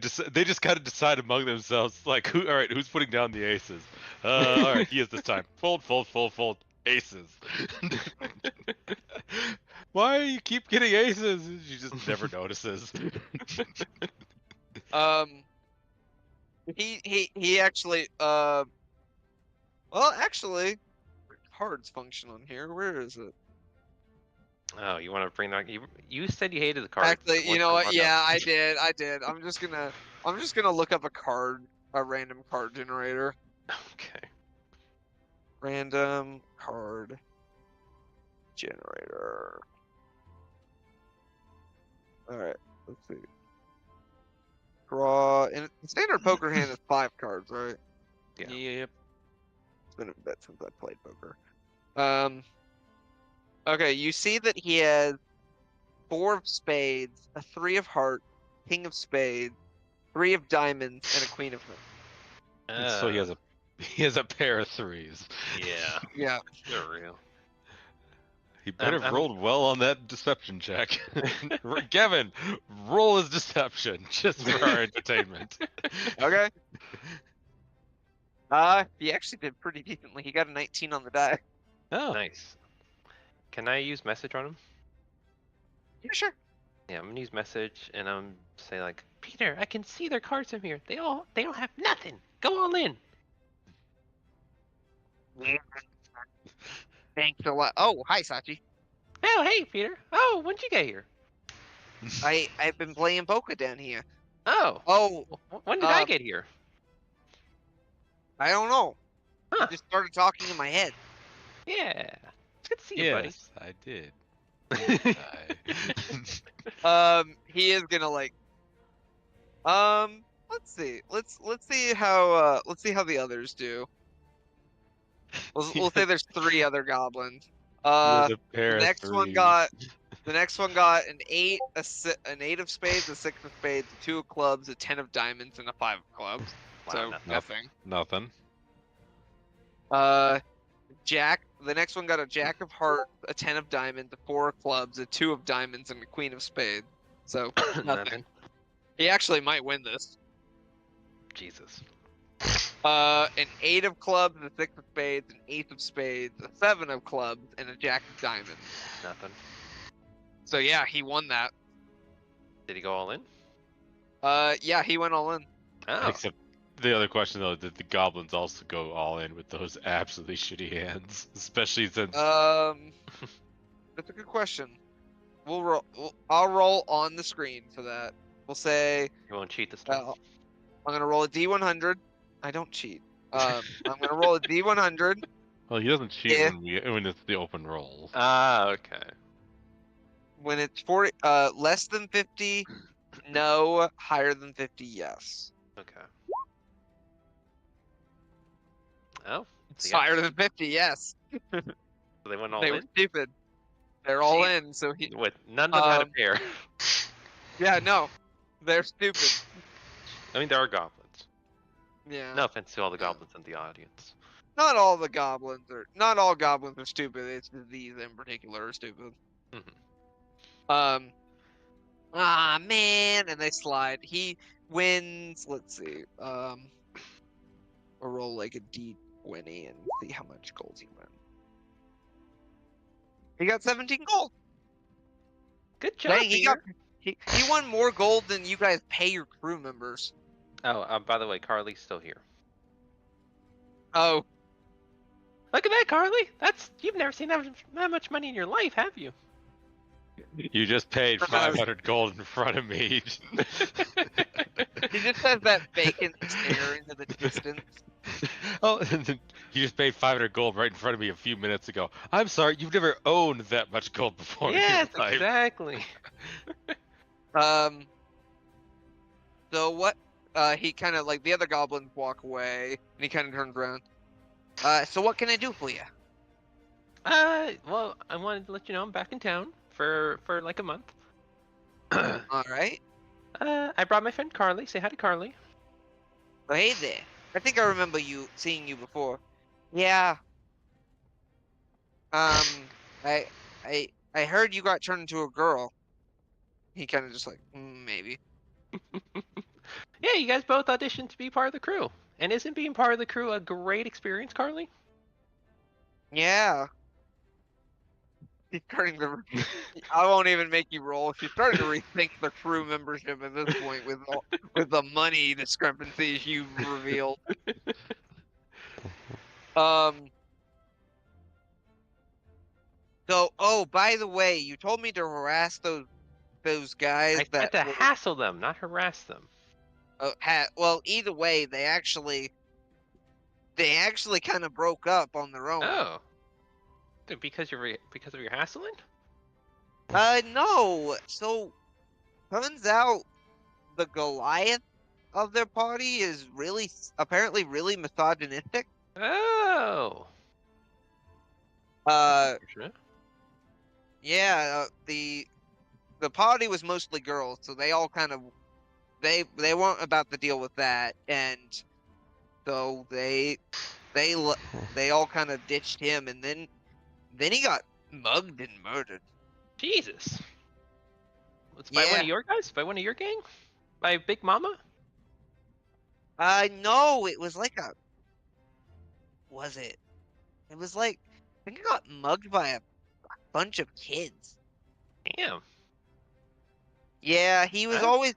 of decide among themselves, like, all right, who's putting down the aces? All right, he is this time. Fold, fold, fold, fold. Aces. Why do you keep getting aces? She just never notices. He actually well, actually, cards function on here. Where is it? Oh, you want to bring that? You said you hated the cards. Actually, you know what? Yeah, I did. I'm just gonna look up a random card generator. Okay. Random card generator. All right, let's see. Draw. And standard poker hand is 5 cards, right? Yeah. Yep. It's been a bit since I played poker. Okay, you see that he has 4 of spades, a 3 of hearts, king of spades, 3 of diamonds, and a queen of hearts. So he has a pair of 3s. Yeah. Yeah. They're real. He better have rolled well on that deception check. Gavin, roll his deception just for our entertainment. Okay. He actually did pretty decently. He got a 19 on the die. Oh, Nice. Can I use message on him? Yeah, sure. Yeah, I'm gonna use message and I'm say like, Peter, I can see their cards from here. They don't have nothing. Go all in. Thanks a lot. Oh, hi, Sachi. Oh, hey, Peter. Oh, when'd you get here? I've been playing poker down here. Oh. Oh, When did I get here? I don't know. Huh. I just started talking in my head. Yeah. It's good to see you, buddy. yes, I did. He is gonna like. Let's see. Let's see how the others do. We'll say there's 3 other goblins. He has a pair The of next one 3s. got an 8, an 8 of spades, a 6 of spades, a 2 of clubs, a 10 of diamonds, and a 5 of clubs. Wow, So nothing. nothing. Nothing. Jack. The next one got a jack of hearts, a 10 of diamonds, a 4 of clubs, a 2 of diamonds, and a queen of spades. So nothing. He actually might win this. Jesus. An 8 of clubs, a 6 of spades, an 8 of spades, a 7 of clubs, and a jack of diamonds. Nothing. So yeah, he won that. Did he go all in? Yeah, he went all in. Oh. Except the other question though, did the goblins also go all in with those absolutely shitty hands? Especially since That's a good question. I'll roll on the screen for that. We'll say You won't cheat this time. I'm gonna roll a D100. I don't cheat. I'm gonna roll a D100. well, he doesn't cheat Yeah. when it's the open rolls. Ah, okay. When it's 40, less than 50, no. Higher than 50, yes. Okay. Oh. It's So yeah. higher than 50, yes. So they went all They were in? stupid. They're all Jeez. in. So he. With none of them had a pair. Yeah, no. They're stupid. I mean, there are goblins. Yeah. No offense to all the goblins in the audience. Not all goblins are stupid. It's just these in particular are stupid. Mhm. Ah man, and they slide. He wins. Let's see. We'll roll like a D20 and see how much gold he won. He got 17 gold. Good job, Dang, Peter. he won more gold than you guys pay your crew members. Oh, by the way, Carly's still here. Oh, Look at that, Carly. You've never seen that much money in your life, have you? You just paid 500 gold in front of me. he just has that vacant stare into the distance. Oh, you just paid 500 gold right in front of me a few minutes ago. I'm sorry, you've never owned that much gold before. Yes, in your life. exactly. So what? he kind of like the other goblins walk away, and he kind of turns around. So what can I do for you? Well, I wanted to let you know I'm back in town for like a month. All right. I brought my friend Carly. Say hi to Carly. Oh, hey there. I think I remember seeing you before. Yeah. I I heard you got turned into a girl. He kind of just like, maybe. Yeah, you guys both auditioned to be part of the crew. And isn't being part of the crew a great experience, Carly? Yeah. She's starting to. I won't even make you roll. She's starting to rethink the crew membership at this point with the money discrepancies you revealed. Um. So, oh, by the way, you told me to harass those guys I that said to were. hassle them, not harass them. Well, either way, they actually kind of broke up on their own. Oh. Because of your hassling? No. So turns out the Goliath of their party is apparently really misogynistic. Oh. Uh, Unfortunate. yeah. The party was mostly girls, so they all kind of they weren't about to deal with that, and so they they all kind of ditched him, and then he got mugged and murdered. Jesus. It's by one Yeah. of your guys? By one of your gang? By Big Mama? No, it was like a was it? It was like I think it got mugged by a bunch of kids. Damn. Yeah, he was Huh? always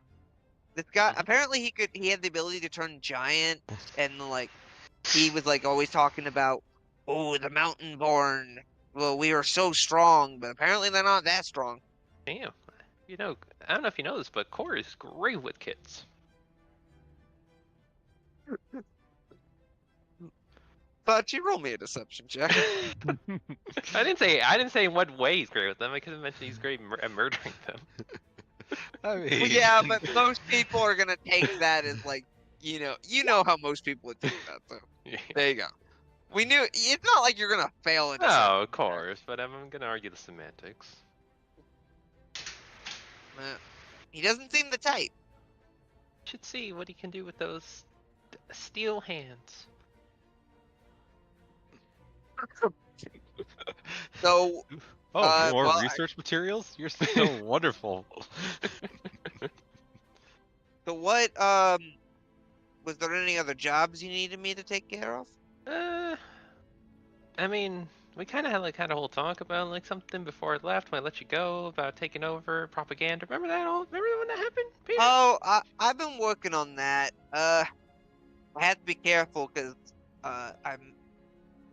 this guy. Mhm. Apparently, he had the ability to turn giant, and like he was like always talking about, oh, the mountain born. Well, we are so strong, but apparently they're not that strong. Damn. You know, I don't know if you know this, but Core is great with kids. But you roll me a deception check. I didn't say in what way he's great with them. I could have mentioned he's great at murdering them. I mean, Well, yeah, but most people are gonna take that as like, you know how most people would take that. So Yeah. there you go. We knew it's not like you're gonna fail in deception. No, of course, but I'm gonna argue the semantics. He doesn't seem the type. Should see what he can do with those steel hands. So, more well, research materials? You're so wonderful. so what? Was there any other jobs you needed me to take care of? I mean, we kind of had a whole talk about like something before I left when I let you go about taking over propaganda. Remember when that happened, Peter? Oh, I've been working on that. I have to be careful because I'm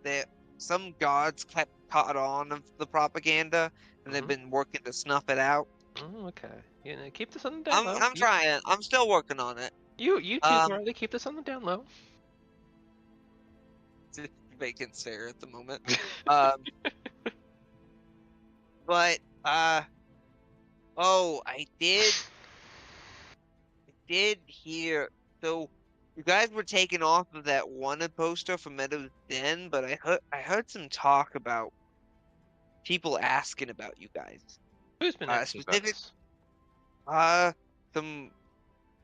there. Some guards kept caught on of the propaganda, and they've been working to snuff it out. Oh, okay. You know, keep this on the down low. I'm trying. I'm still working on it. You too, Carly. Keep this on the down low. Just vacant stare at the moment. But oh, I did hear. So you guys were taken off of that wanted poster for Meadows Den, but I heard some talk about people asking about you guys. Who's been asking about this?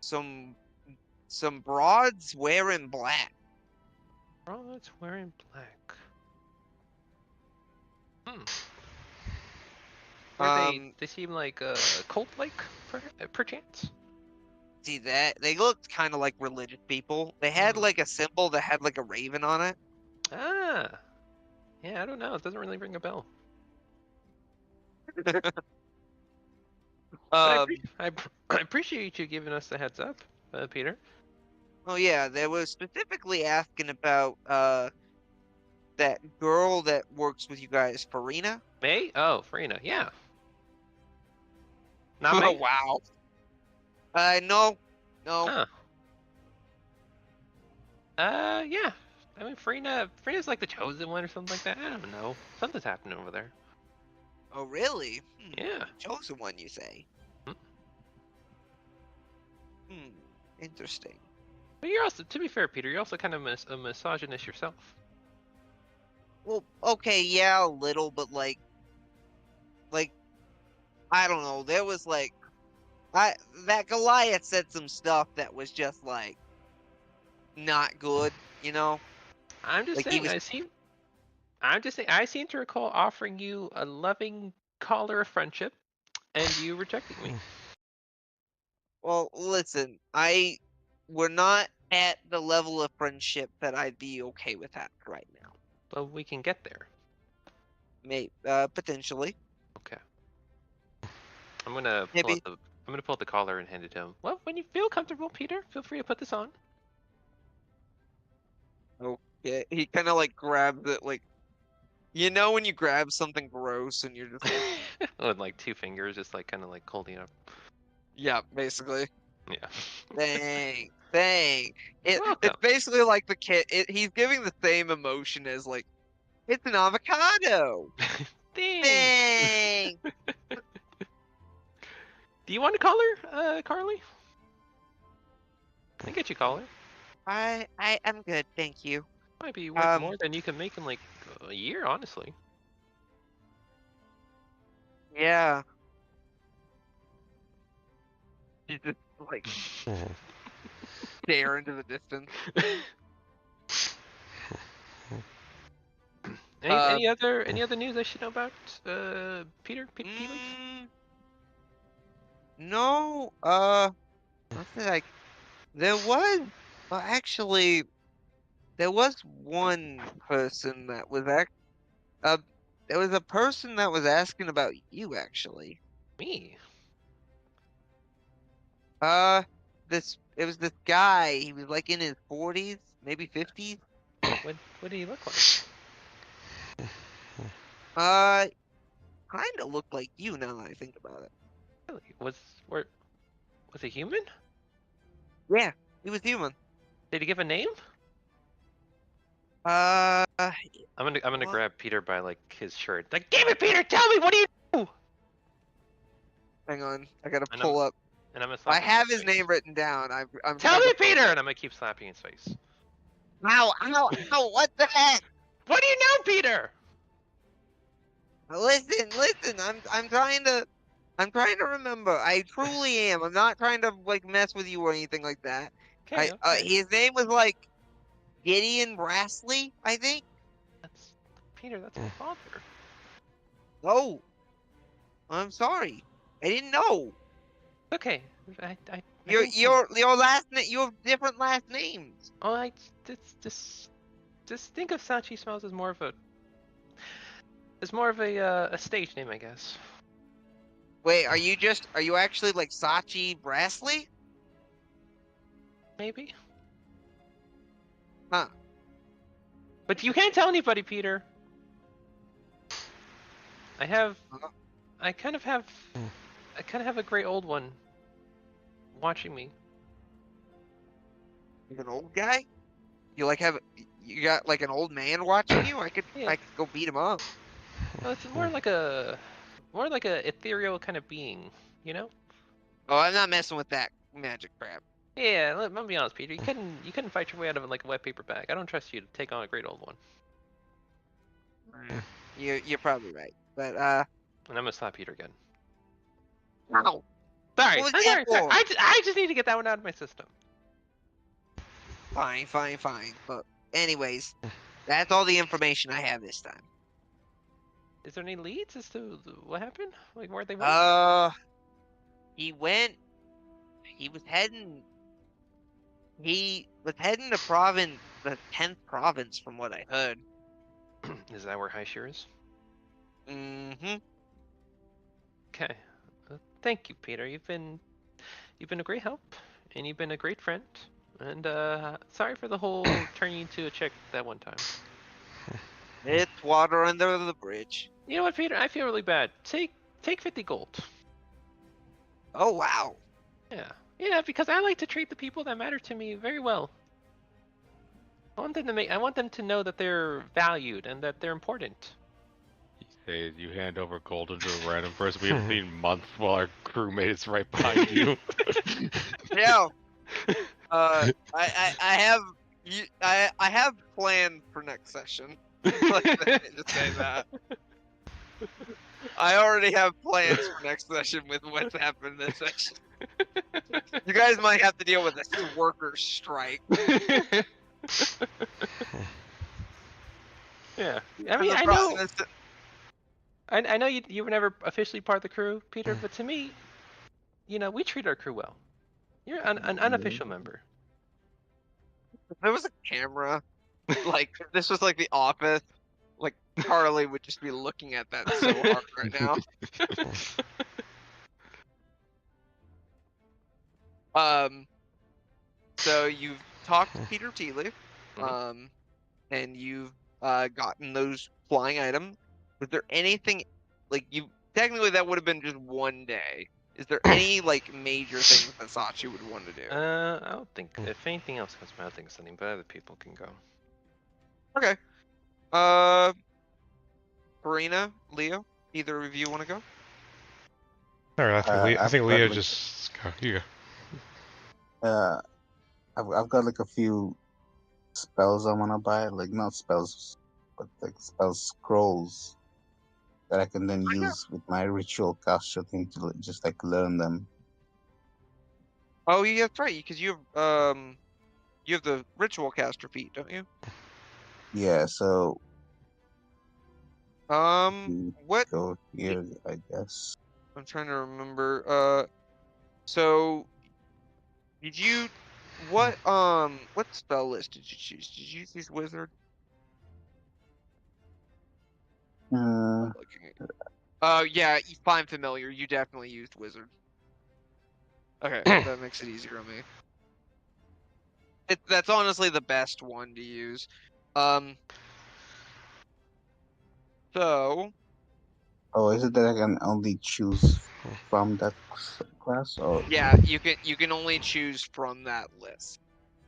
Some broads wearing black. Broads wearing black. They seem like cult-like, perchance. See that? They looked kind of like religious people. They had like a symbol that had like a raven on it. Ah, yeah. I don't know. It doesn't really ring a bell. I appreciate you giving us the heads up, Peter. Oh yeah, they were specifically asking about that girl that works with you guys, Farina. May? Oh, Farina. Yeah. Not Oh May. wow. No. Huh. Yeah. I mean, Farina's like the chosen one or something like that. I don't know. Something's happening over there. Oh really? Yeah. Chosen one, you say? Hmm. Interesting. But you're also, to be fair, Peter, you're also kind of a misogynist yourself. Well, okay, yeah, a little, but like, I don't know. There was like, that Goliath said some stuff that was just like not good, you know? I'm just Like saying, I seem to recall offering you a loving collar of friendship, and you rejecting me. Well, listen, we're not at the level of friendship that I'd be okay with that right now. But we can get there. Maybe, potentially. Okay. I'm gonna Maybe. pull out the collar and hand it to him. Well, when you feel comfortable, Peter, feel free to put this on. Okay. He kind of like grabs it, like, you know, when you grab something gross and you're just like, With like 2 fingers, just like kind of like holding it up. yeah, basically. Yeah. Dang. It's Welcome. basically like the kid. He's giving the same emotion as like, it's an avocado. Thanks. Dang. Do you want a collar, Carly? I can get you a collar. I'm good, thank you. Might be worth more than you can make in like a year, honestly. Yeah. He's just like stare into the distance. Any other news I should know about? Peter? Peely? No, nothing like there was actually there was one person that was there was a person that was asking about you actually. Me? It was this guy. He was like in his 40s, maybe 50s. What did he look like? Kind of looked like you now that I think about it. Really? Was he human? Yeah, he was human. Did he give a name? Uh, I'm gonna what? grab Peter by like his shirt. Like, damn it, Peter! Tell me, what do you do? Hang on, I gotta pull up. And I'm gonna slap I him in have the his face. name written down. I'm Tell me, Peter! And I'm gonna keep slapping his face. Ow, ow, ow, what the heck? What do you know, Peter? Listen, I'm trying to remember. I truly am. I'm not trying to like mess with you or anything like that. Okay, okay. His name was like Gideon Brassley, I think. Peter, that's my father. Oh, I'm sorry. I didn't know. Okay. Your last name. You have different last names. Oh, just think of Sachi Smells as more of a stage name, I guess. Wait, are you actually like Sachi Brassley? Maybe. Huh. But you can't tell anybody, Peter. I kind of have a great old one watching me. Like an old guy? You got like an old man watching you? I could go beat him up. Well, it's more like a ethereal kind of being, you know? Oh, I'm not messing with that magic crap. Yeah, let me be honest, Peter. You couldn't fight your way out of it like a wet paper bag. I don't trust you to take on a great old one. You're probably right, but And I'm gonna slap Peter again. Ow. Sorry, What was I'm that sorry. for? I just need to get that one out of my system. Fine. But anyways, that's all the information I have this time. Is there any leads as to what happened? Like where they went? He was heading to the 10th province from what I heard. Is that where High Shear is? Mm-hmm. Okay. Thank you, Peter. You've been a great help, and you've been a great friend. And sorry for the whole turning into a chick that one time. It's water under the bridge. You know what, Peter? I feel really bad. Take 50 gold. Oh wow. Yeah, because I like to treat the people that matter to me very well. I want them to know that they're valued and that they're important. Hey, you hand over golden to a random person. We have been months while our crewmate is right behind you. Yeah. I have plans for next session. Like, just say that. I already have plans for next session with what's happened this session. You guys might have to deal with this workers' strike. Yeah. I mean, I know. This- I know you were never officially part of the crew, Peter, but to me, we treat our crew well. You're an unofficial member. If there was a camera, like this was like The Office, like Charlie would just be looking at that so hard right now. So you've talked to Peter Tea Leaf, and you've gotten those flying items. Was there anything like you technically that would have been just one day? Is there any like major things that Sachi would want to do? I don't think if anything else comes from, I think something, but other people can go. Okay. Karina, Leo, either of you want to go? Alright, I think I've Leo got, just go. You go. I've got like a few spells I wanna buy, like not spells, but like spell scrolls that I can then use with my ritual caster thing to just like learn them. Oh, yeah, that's right. Because you have the ritual caster feat, don't you? Yeah, so What? go here, I guess. I'm trying to remember. So did you? What spell list did you choose? Did you use wizard? Uh, Oh yeah, you find familiar. You definitely used wizard. Okay, that makes it easier on me. That's honestly the best one to use. So oh, is it that I can only choose from that class, or yeah, you can only choose from that list.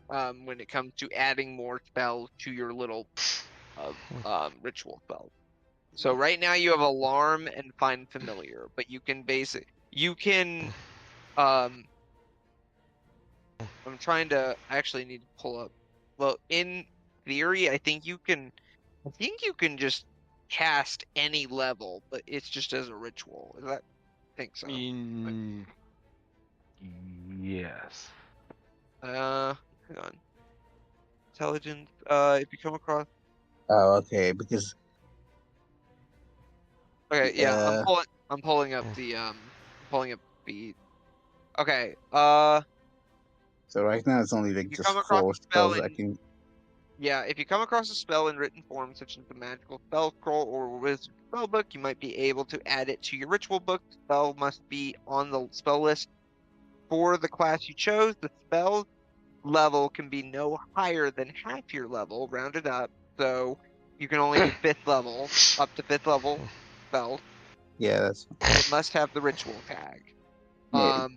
When it comes to adding more spells to your little ritual spell. So right now you have alarm and find familiar, but you can I'm trying to actually need to pull up. Well, in theory, I think you can just cast any level, but it's just as a ritual. Is that I think so. Yes. Hang on. Intelligence. If you come across. oh, okay, because Okay, yeah, uh, I'm pulling up the Okay. so right now it's only like You just come across four a spell spells I in can. Yeah, if you come across a spell in written form, such as the magical spell scroll or wizard spell book, you might be able to add it to your ritual book. The spell must be on the spell list for the class you chose. The spell level can be no higher than half your level, rounded up. So you can only do fifth level, up to fifth level spells. Yeah, that's. And it must have the ritual tag. Yeah,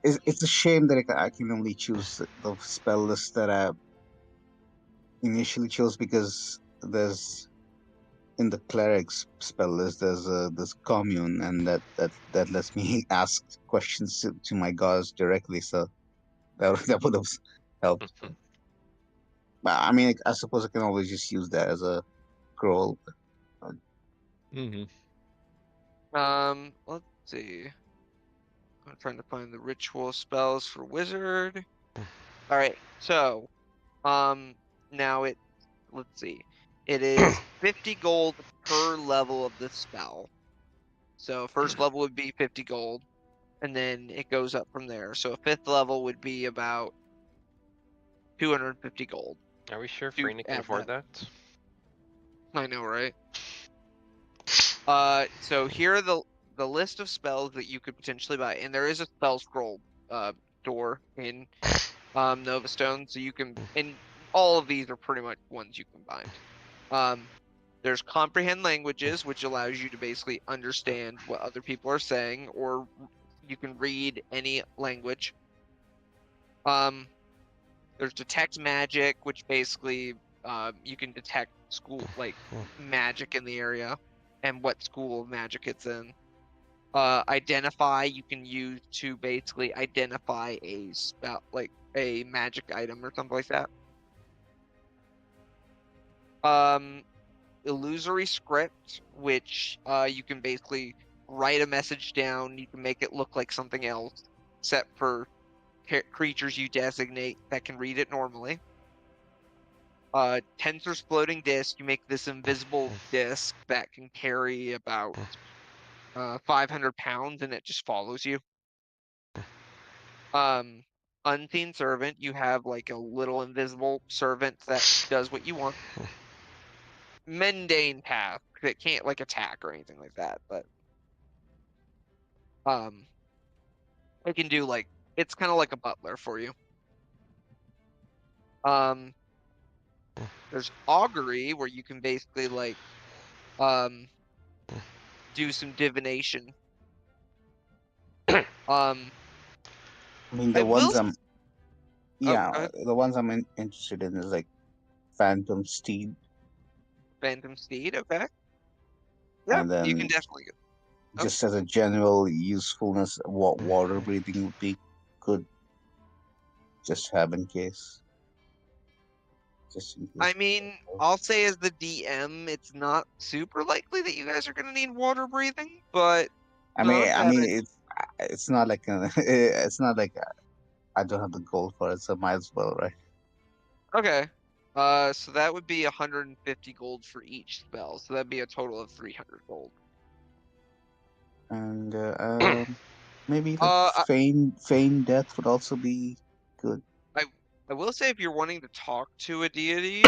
it's a shame that I can only choose the spell list that I initially chose, because there's in the cleric's spell list there's this commune, and that lets me ask questions to my gods directly, so that would have helped. But I mean, I suppose I can always just use that as a scroll. Let's see. I'm trying to find the ritual spells for wizard. All right, so now let's see. It is 50 gold per level of the spell. So first level would be 50 gold, and then it goes up from there. So a fifth level would be about 250 gold. Are we sure to Farina can add afford that? I know, right? So here are the list of spells that you could potentially buy, and there is a spell scroll door in Nova Stone, so you can, and all of these are pretty much ones you can bind. There's comprehend languages, which allows you to basically understand what other people are saying, or you can read any language. There's detect magic, which basically you can detect school like magic in the area and what school of magic it's in. Identify you can use to basically identify a spell, like a magic item or something like that. Illusory script, which you can basically write a message down. You can make it look like something else, except for creatures you designate that can read it normally. Tensor's floating disc. You make this invisible disc that can carry about 500 pounds, and it just follows you. Unseen servant. You have like a little invisible servant that does what you want. Mundane path. It can't like attack or anything like that, but it can do like, it's kind of like a butler for you. There's augury, where you can basically like do some divination. I mean, I the will. ones I'm Go yeah, ahead. the ones I'm interested in is like Phantom Steed, Phantom Steed. Okay. Yeah, and you can then definitely get. just as a general usefulness, water breathing would be good, just to have in case. Just in I case. mean, I'll say as the DM, it's not super likely that you guys are gonna need water breathing, but I not mean, a bad idea. it's not like it's not like I don't have the gold for it, so might as well, right? Okay. So that would be 150 gold for each spell, so that'd be a total of 300 gold. And maybe like Uh, feign death would also be good. I will say, if you're wanting to talk to a deity,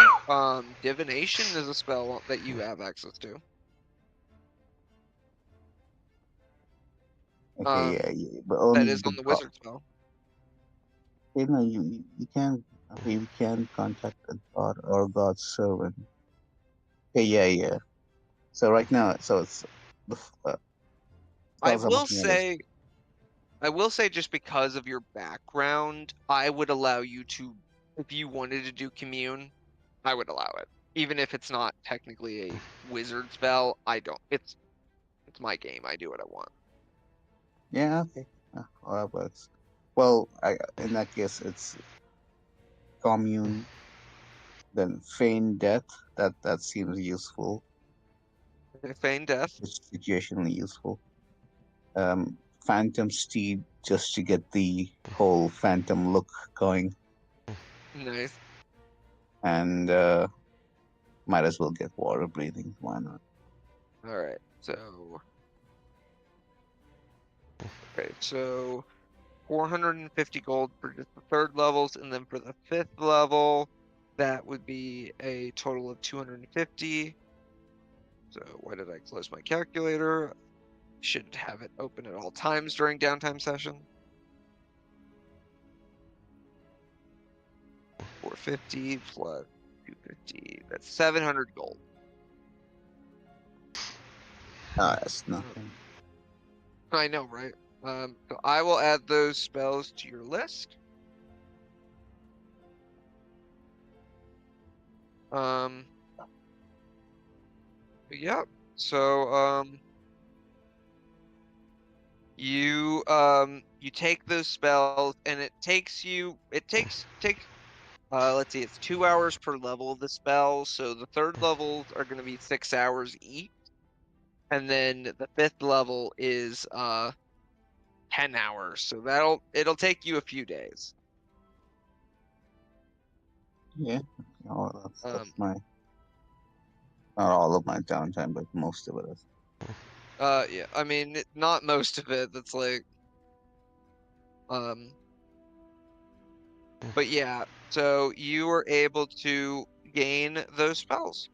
divination is a spell that you have access to. Okay, yeah, but That only is the on the god. wizard spell. You know, you can, okay, we can contact a god or god's servant. Okay, yeah. So right now, so it's the I spells I'm will looking at is say, just because of your background, I would allow you to, if you wanted to do commune, I would allow it. Even if it's not technically a wizard spell, I don't. It's my game. I do what I want. yeah, okay, well, that works. Well, in that case, it's commune, then feign death. That seems useful. Feign death. It's situationally useful. Phantom Steed, just to get the whole phantom look going, Nice. and might as well get water breathing. Why not? All right. So. Okay. So 450 gold for just the third levels, and then for the fifth level, that would be a total of 250. So why did I close my calculator? Should have it open at all times during downtime session. 450 plus 250. That's 700 gold. That's nothing. I know, right? So I will add those spells to your list. Yeah. So you take those spells, and it takes let's see, it's 2 hours per level of the spell, so the third levels are going to be 6 hours each, and then the fifth level is 10 hours, so it'll take you a few days. Yeah, that's my, not all of my downtime, but most of it is. Yeah, I mean, not most of it. That's like, but yeah. So you were able to gain those spells.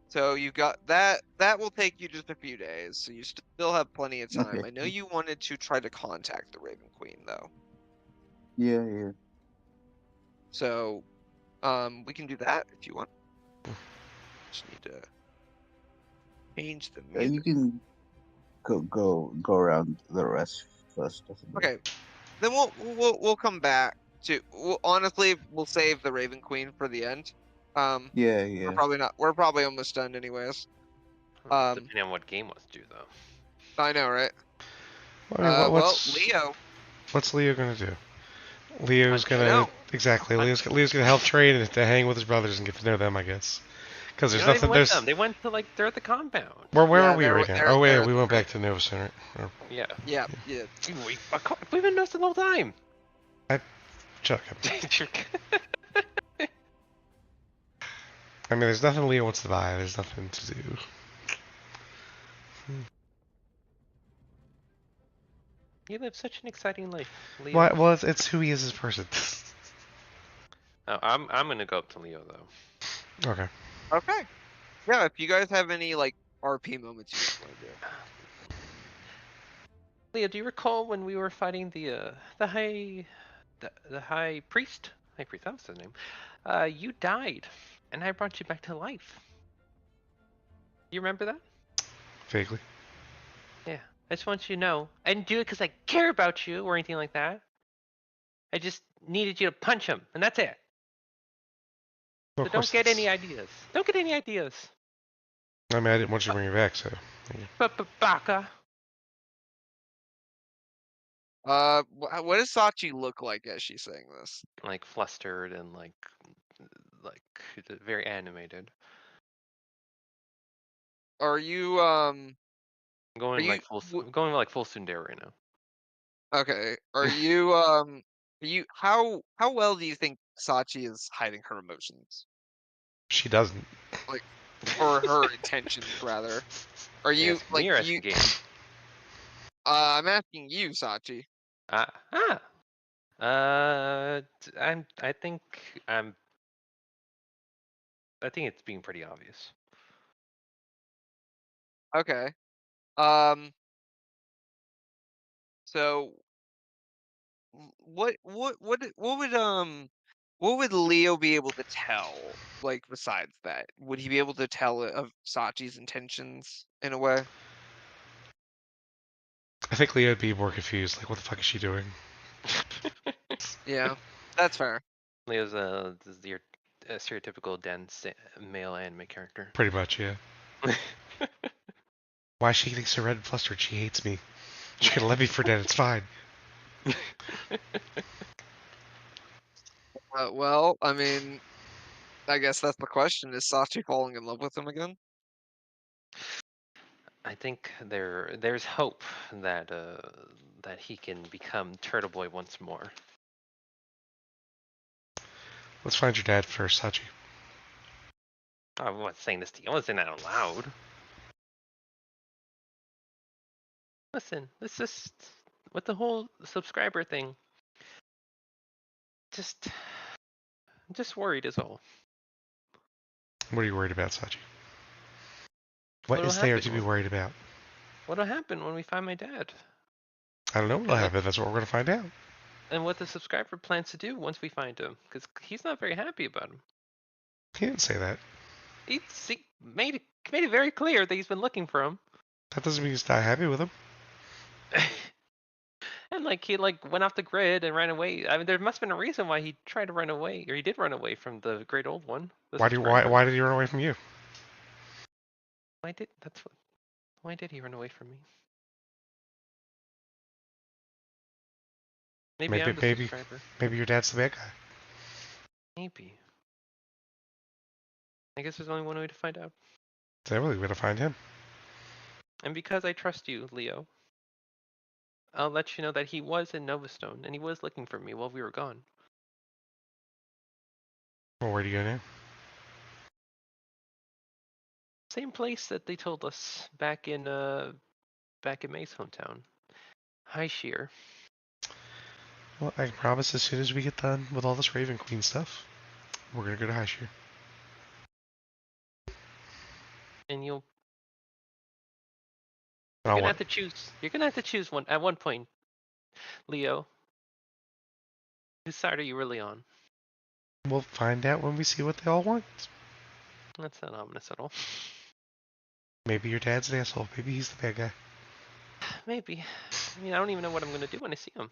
So you got that. That will take you just a few days. So you still have plenty of time. Okay. I know you wanted to try to contact the Raven Queen, though. Yeah. So, we can do that if you want. Just need to change the music. You can go around the rest first. Okay, then we'll come back to. Honestly, we'll save the Raven Queen for the end. Yeah. We're probably not. We're probably almost done, anyways. Depending on what game was due, though. I know, right? I mean, Well, Leo. What's Leo gonna do? Leo's Punch. gonna exactly. Punch. Leo's gonna help train and to hang with his brothers and get to know them, I guess. Because You're there's not nothing. even with them. They went to like they're at the compound. Where Yeah, are we right now? Oh wait, we went back to Nova Center. Yeah. Yeah. We've been noticing the whole time. Chuck him. I mean, there's nothing Leo wants to buy. There's nothing to do. You live such an exciting life, Leo. Well, it's who he is as a person. Oh, I'm gonna go up to Leo though. Okay. Okay. Yeah, if you guys have any like RP moments you want to do. Leo, do you recall when we were fighting the high priest? High priest, that was his name. You died, and I brought you back to life. You remember that? Vaguely. Yeah. I just want you to know. I didn't do it because I care about you or anything like that. I just needed you to punch him, and that's it. Well, So don't get any ideas. Don't get any ideas. I mean, I didn't want you to bring it back, so. Baka. What does Sachi look like as she's saying this? Like flustered and like very animated. Are you I'm going Are like you I'm going like full tsundere right now. okay? Are you how well do you think Sachi is hiding her emotions? She doesn't. Like, or her intentions rather? Are you Yes, like me or you? game? I'm asking you, Sachi. I think it's being pretty obvious. Okay. So what would Leo be able to tell? Like besides that, would he be able to tell of Sachi's intentions in a way? I think Leo would be more confused. Like, what the fuck is she doing? Yeah, that's fair. Leo's your stereotypical dense male anime character. Pretty much, yeah. Why is she getting so red and flustered? She hates me. She can let me for dead. It's fine. Well, I mean, I guess that's the question: is Sachi falling in love with him again? I think there's hope that that he can become Turtle Boy once more. Let's find your dad first, Sachi. I wasn't saying this to you. I wasn't saying that out loud. Listen, it's just with the whole subscriber thing. I'm just worried is all. What are you worried about, Sachi? What What'll is there to happen be worried about? What'll happen when we find my dad? I don't know what'll happen. That's what we're gonna find out. And what the subscriber plans to do once we find him, because he's not very happy about him. He didn't say that. He made it very clear that he's been looking for him. That doesn't mean he's not happy with him. And like he went off the grid and ran away. I mean, there must have been a reason why he tried to run away, or he did run away from the great old one. Why did he run away from you? Why did he run away from me? Maybe I'm the subscriber. Maybe your dad's the bad guy. Maybe. I guess there's only one way to find out. Is that really way to find him? And because I trust you, Leo, I'll let you know that he was in Novastone and he was looking for me while we were gone. Well, where do you go now? Same place that they told us back in May's hometown. High Sheer. Well, I can promise as soon as we get done with all this Raven Queen stuff, we're gonna go to High Sheer. And you're gonna have to choose. You're gonna have to choose one at one point, Leo. Whose side are you really on? We'll find out when we see what they all want. That's not ominous at all. Maybe your dad's an asshole. Maybe he's the bad guy. Maybe. I mean, I don't even know what I'm gonna do when I see him.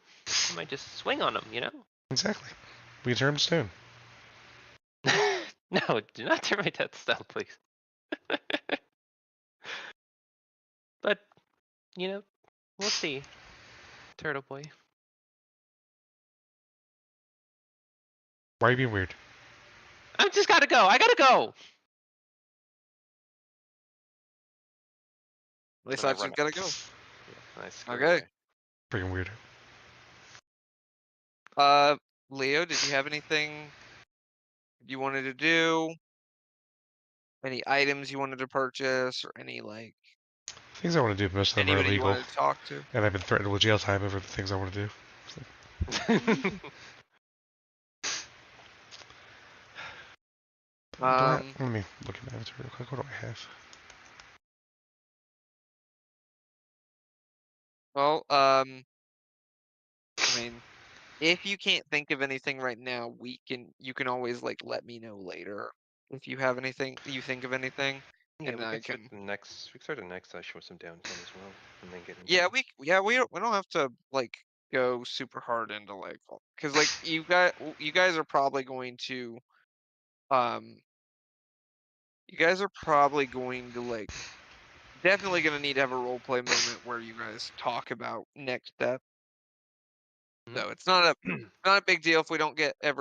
I might just swing on him, you know? Exactly. We can turn him to stone. No, do not turn my dad to stone, please. But, you know, we'll see. turtle boy. Why are you being weird? I just gotta go. I gotta go. At least And I I run just gotta go. I scurry Okay. away. Freaking weird. Leo, did you have anything you wanted to do? Any items you wanted to purchase, or any like Things I want to do, most of them are anybody you illegal. wanted to talk to? And I've been threatened with jail time over the things I want to do. Let me look at my inventory real quick. What do I have? Well, I mean, if you can't think of anything right now, you can always like let me know later if you have anything, you think of anything, Yeah, and we I can start can. the next. We can start the next session with some downtime as well, and then get into. Yeah, we don't have to like go super hard into like, because like you guys are probably going to, um, you guys are probably going to like definitely gonna need to have a role play moment where you guys talk about next step. Mhm. So it's not a big deal if we don't get if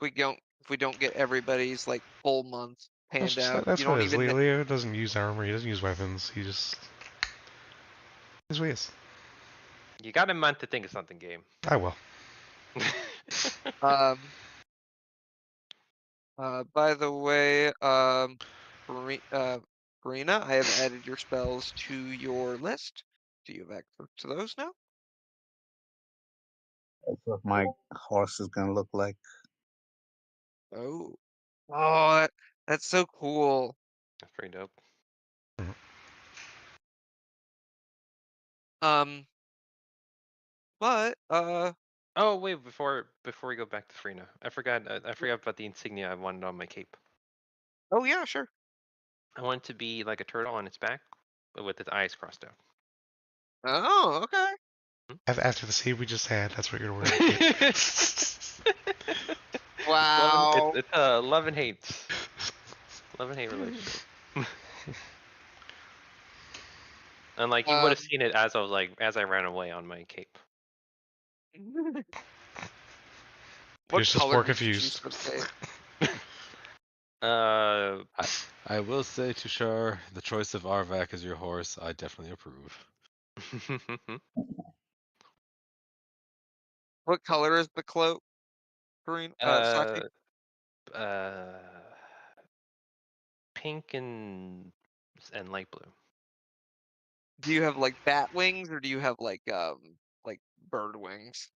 we don't get everybody's like full month panned out. That's You what don't it is. even Leo doesn't use armor. He doesn't use weapons. He just his ways. You got a month to think of something, game. I will. by the way, Karina, I have added your spells to your list. Do you have access to those now? That's what my horse is gonna look like. Oh, oh, that's so cool. That's pretty dope. But Oh wait, before we go back to Frina, I forgot about the insignia I wanted on my cape. oh yeah, sure. I want it to be like a turtle on its back, but with its eyes crossed out. Oh, okay. After the scene we just had, that's what you're wearing. Wow. It's love and hate. Love and hate relationship. And like you would have seen it as I ran away on my cape. What Pierce is color more did you choose confused. for the cape? I will say, Tushar, the choice of Arvak as your horse, I definitely approve. What color is the cloak, Green? Saki? uh, pink and light blue. Do you have like bat wings or do you have like bird wings?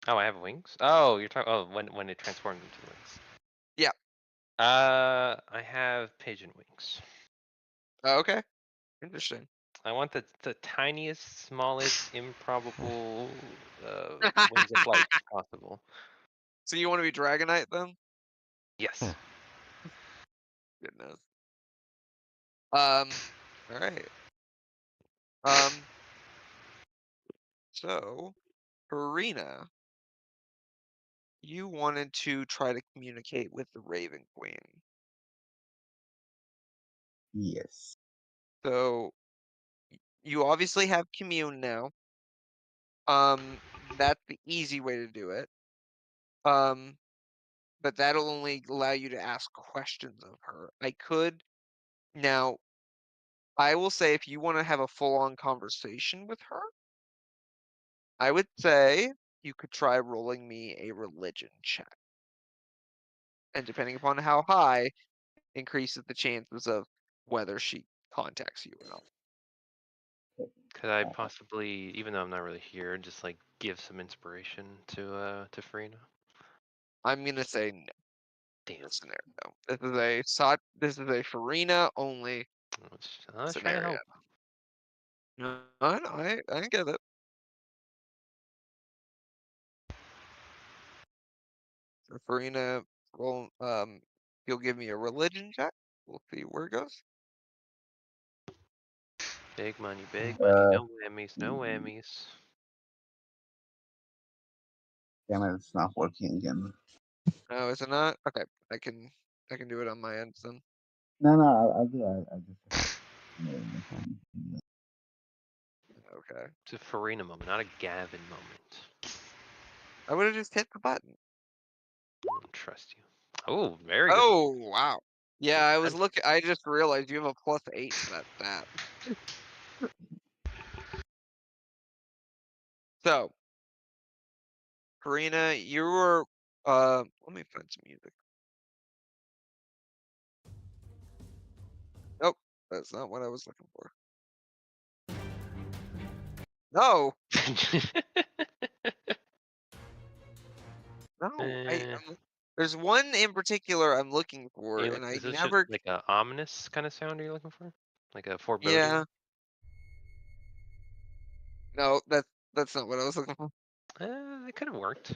Oh, I have wings. Oh, you're talking. Oh, when it transformed into wings. Yeah. I have pigeon wings. Okay. Interesting. I want the tiniest, smallest, improbable wings of flight possible. So you want to be Dragonite then? Yes. Goodness. All right. So, Karina, you wanted to try to communicate with the Raven Queen. Yes. So, you obviously have commune now. That's the easy way to do it. But that'll only allow you to ask questions of her. Now, I will say if you want to have a full-on conversation with her, I would say you could try rolling me a religion check. And depending upon how high, increases the chances of whether she contacts you or not. Could I possibly, even though I'm not really here, just like give some inspiration to Farina? I'm gonna say no. Damn. This scenario. This is a Farina only I was trying to scenario. help. No, I get it. So Farina, roll. You'll give me a religion check. We'll see where it goes. Big money, big money. No whammies, no whammies. Damn it, it's not working again. Oh, is it not? Okay, I can do it on my end then. No, I'll do it. I just. Okay. It's a Farina moment, not a Gavin moment. I would have just hit the button. I don't trust you. Oh, very good. Oh, wow. Yeah, I was And- looking. I just realized you have a +8 to that stat. So, Karina, you were. Let me find some music. Nope, that's not what I was looking for. No, no. Eh, There's one in particular I'm looking for, you know, and I is this just never. like a ominous kind of sound you're looking for? Like a foreboding? Yeah. No, that's not what I was looking for. It could have worked.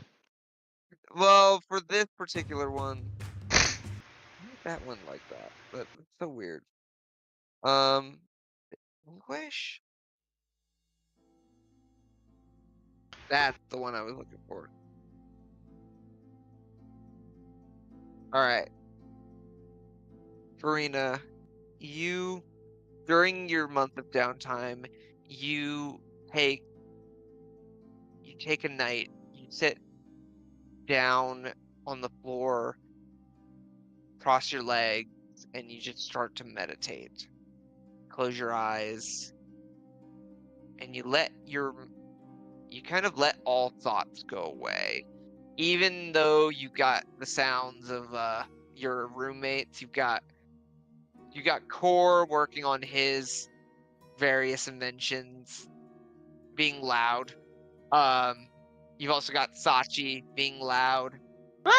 Well, for this particular one, why is that one like that? That's so weird. Wish. That's the one I was looking for. All right, Farina, you during your month of downtime, you take you take a night, you sit down on the floor, cross your legs, and you just start to meditate. Close your eyes, and you kind of let all thoughts go away. Even though you got the sounds of your roommates, you got Core working on his various inventions, being loud. You've also got Sachi being loud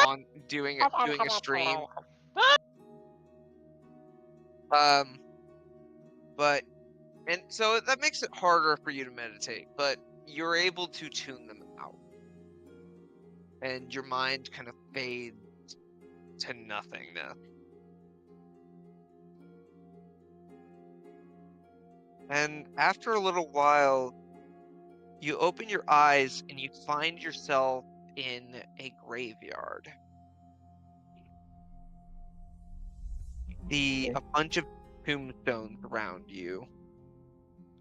on doing a stream. Um, but and so that makes it harder for you to meditate, but you're able to tune them out, and your mind kind of fades to nothingness. And after a little while, you open your eyes and you find yourself in a graveyard. See a bunch of tombstones around you.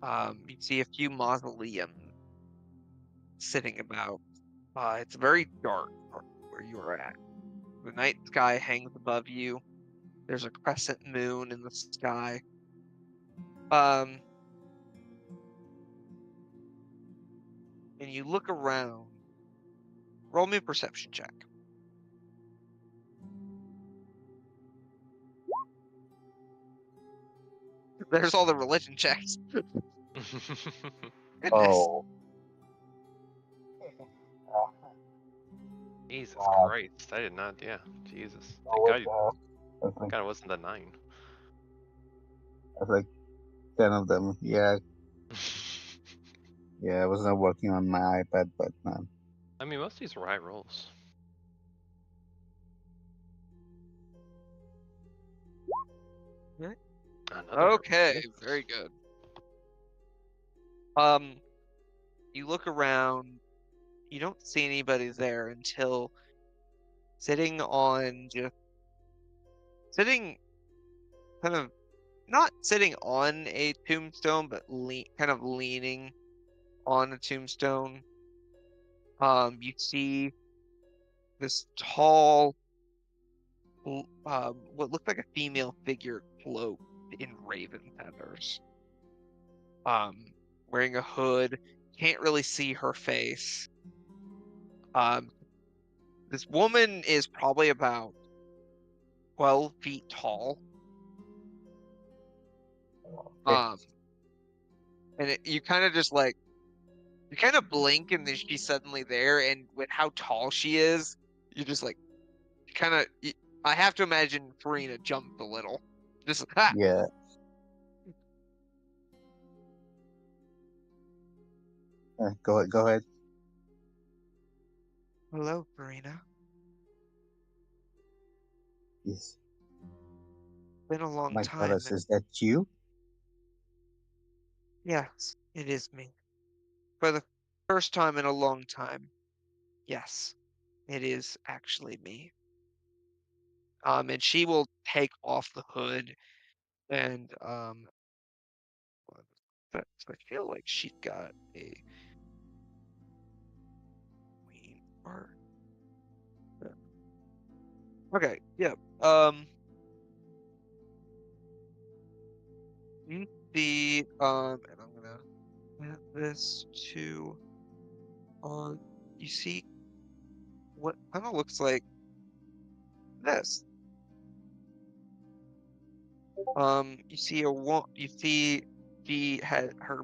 You see a few mausoleums sitting about. It's very dark where you are at. The night sky hangs above you. There's a crescent moon in the sky. And you look around. Roll me a perception check. There's all the religion checks. Goodness. Oh. Jesus Wow. Christ! I did not. Yeah, Jesus. Oh, Thank God. That's like, God, it wasn't the 9. that's like 10 of them. Yeah, yeah. I was not working on my iPad, but I mean, most of these are high rolls. Right. Another Okay, roll. very good. You look around, you don't see anybody there until sitting kind of not sitting on a tombstone, but kind of leaning on a tombstone. You see this tall, what looked like a female figure cloaked in raven feathers. Wearing a hood, can't really see her face. This woman is probably about 12 feet tall. Um, and you kind of just like you kind of blink and then she's suddenly there, and with how tall she is, you just like kind of. I have to imagine Farina jumped a little. Just yeah. Go ahead. Hello, Farina. Yes. Been a long My time. goddess, is that you? Yes, it is me. For the first time in a long time. Yes, it is actually me. And she will take off the hood and effects. I feel like she's got a queen or okay, yeah. You see, and I'm gonna add this to you see what kind of looks like this. You see you see she had her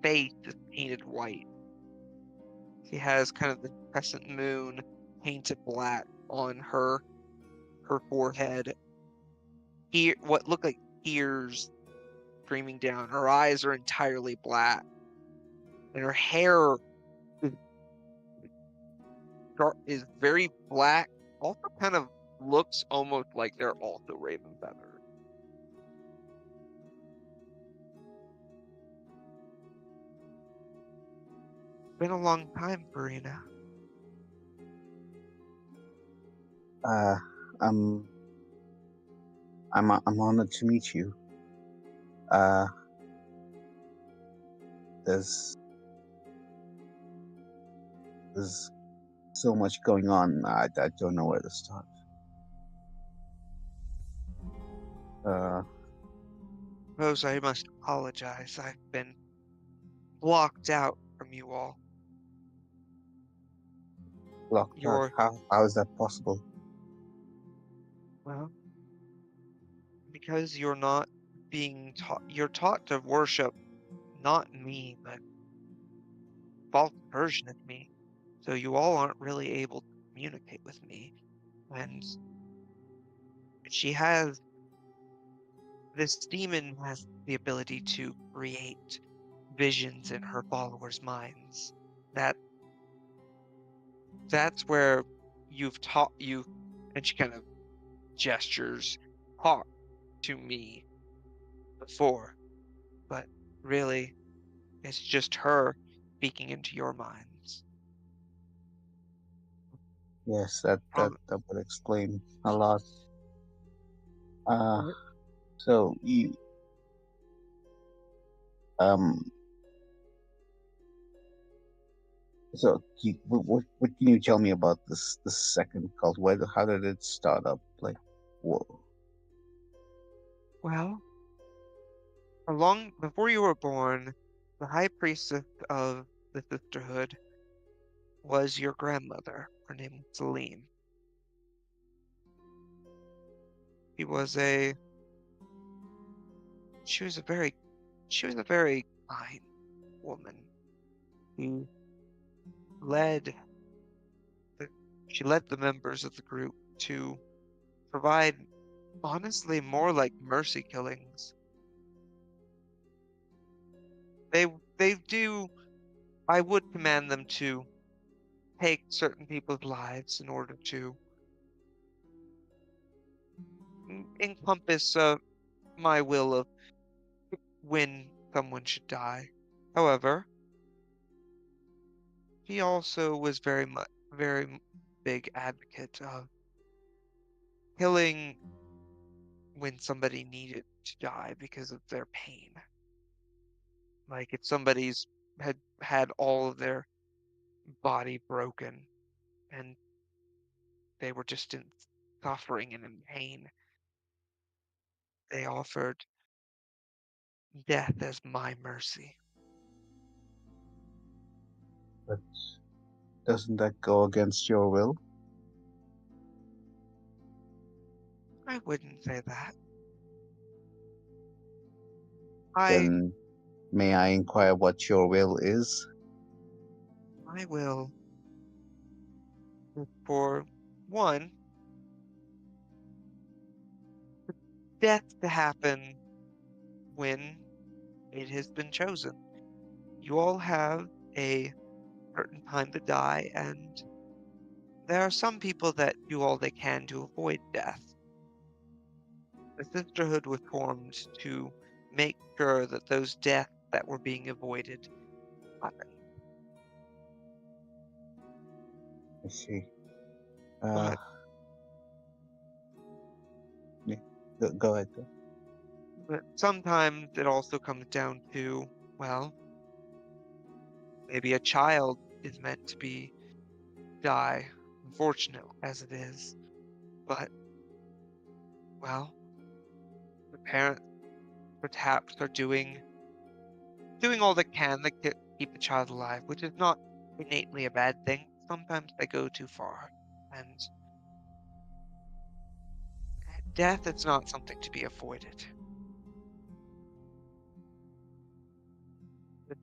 face is painted white. She has kind of the crescent moon painted black on her forehead. Here, what look like tears streaming down. Her eyes are entirely black, and her hair is is very black. Also, kind of looks almost like they're also raven feathered. Been a long time, Karina. I'm I'm honored to meet you. Uh, there's there's so much going on. I don't know where to start. Suppose I must apologize. I've been blocked out from you all. Locked out. You're, How is that possible? well, because you're not being taught, you're taught to worship not me, but false version of me. So you all aren't really able to communicate with me. And she has, this demon has the ability to create visions in her followers' minds. That's where you've taught you, and she kind of gestures, talk to me before, but really, it's just her speaking into your minds. Yes, that Prob- would explain a lot. Uh, Right. so you um what can you tell me about this second cult? How did it start up? Like, whoa. Well, long before you were born, the high priestess of the sisterhood was your grandmother. Her name was Celine. She was a she was a very kind woman. She led the she led the members of the group to provide honestly more like mercy killings. They do I would command them to take certain people's lives in order to encompass my will of when someone should die. However, he also was big advocate of killing when somebody needed to die because of their pain. Like if somebody's had all of their body broken and they were just in suffering and in pain, they offered death as my mercy. But doesn't that go against your will? I wouldn't say that. I Then may I inquire what your will is? I will for one death to happen when it has been chosen. You all have a certain time to die, and there are some people that do all they can to avoid death. The Sisterhood was formed to make sure that those deaths that were being avoided happen. I see. But Yeah, go ahead. but sometimes it also comes down to well, maybe a child is meant to die, unfortunate as it is. But, well, the parents perhaps are doing all they can to keep the child alive, which is not innately a bad thing. Sometimes they go too far, and death is not something to be avoided.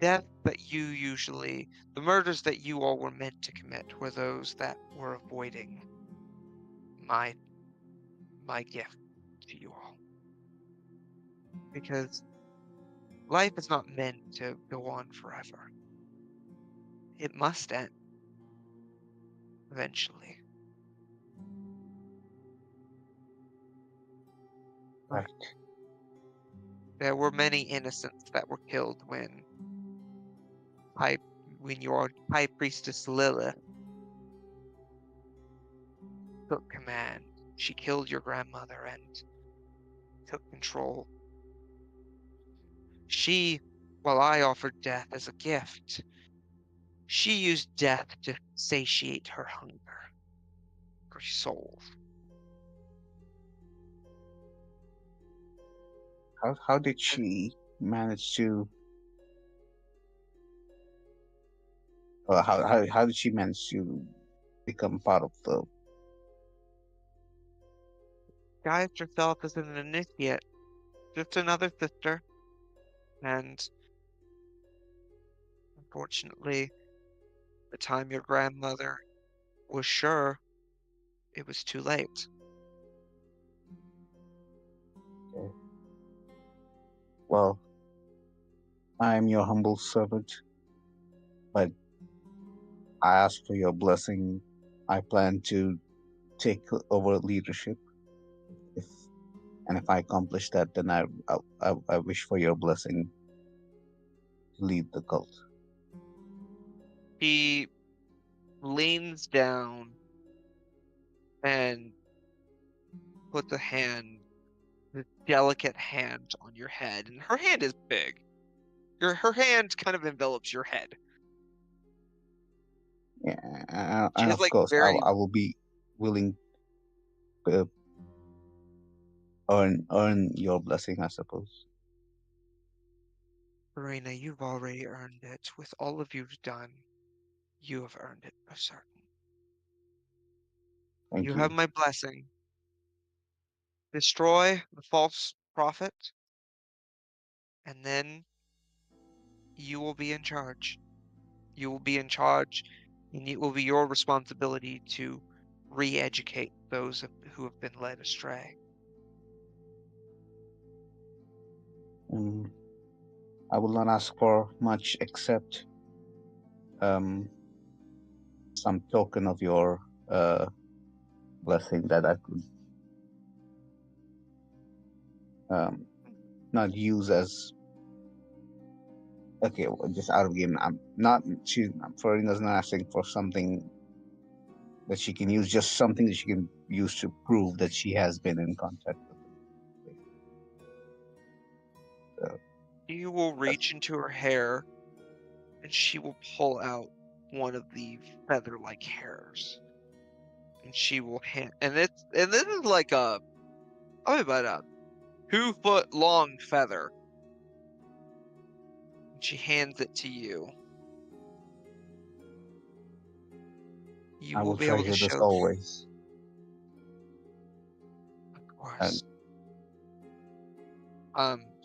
The murders that you all were meant to commit were those that were avoiding my gift to you all. Because life is not meant to go on forever. It must end eventually. Right. There were many innocents that were killed when your high priestess Lilith took command. She killed your grandmother and took control. While I offered death as a gift, she used death to satiate her hunger for souls. How did she manage to? How did she manage to become part of the? Disguised herself as an initiate, just another sister, and unfortunately, the time your grandmother was sure, it was too late. Okay. Well, I am your humble servant, but I ask for your blessing. I plan to take over leadership. If if I accomplish that, then I wish for your blessing to lead the cult. She leans down and puts this delicate hand on your head, and her hand is big. Her hand kind of envelops your head. Yeah, She and has of like course, very I will be willing to earn your blessing, I suppose. Verena, you've already earned it. With all of you've done, you have earned it for certain. Thank You have you. my blessing. Destroy the false prophet, and then you will be in charge. You will be in charge, and it will be your responsibility to re-educate those who have been led astray. Mm, I will not ask for much except um, some token of your blessing that I could not use as okay, well, just out of game. I'm not. Farina's not asking for something that she can use, just something that she can use to prove that she has been in contact with him. So, You will reach into her hair, and she will pull out one of the feather-like hairs, and she will and this is like probably about a 2-foot long feather. And she hands it to you. You I will will be able to treasure this show, always. of And course.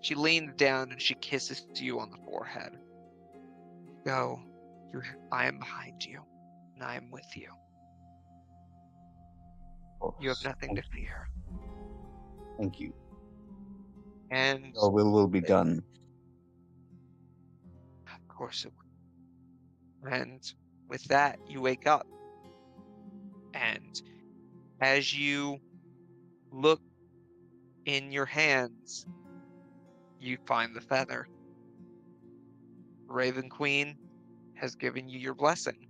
She leans down and she kisses you on the forehead. Go. I am behind you, and I am with you. of You have course, nothing to fear. thank you. And Your will be done. of course it will. And with that, you wake up. And as you look in your hands, you find the feather. Raven Queen has given you your blessing.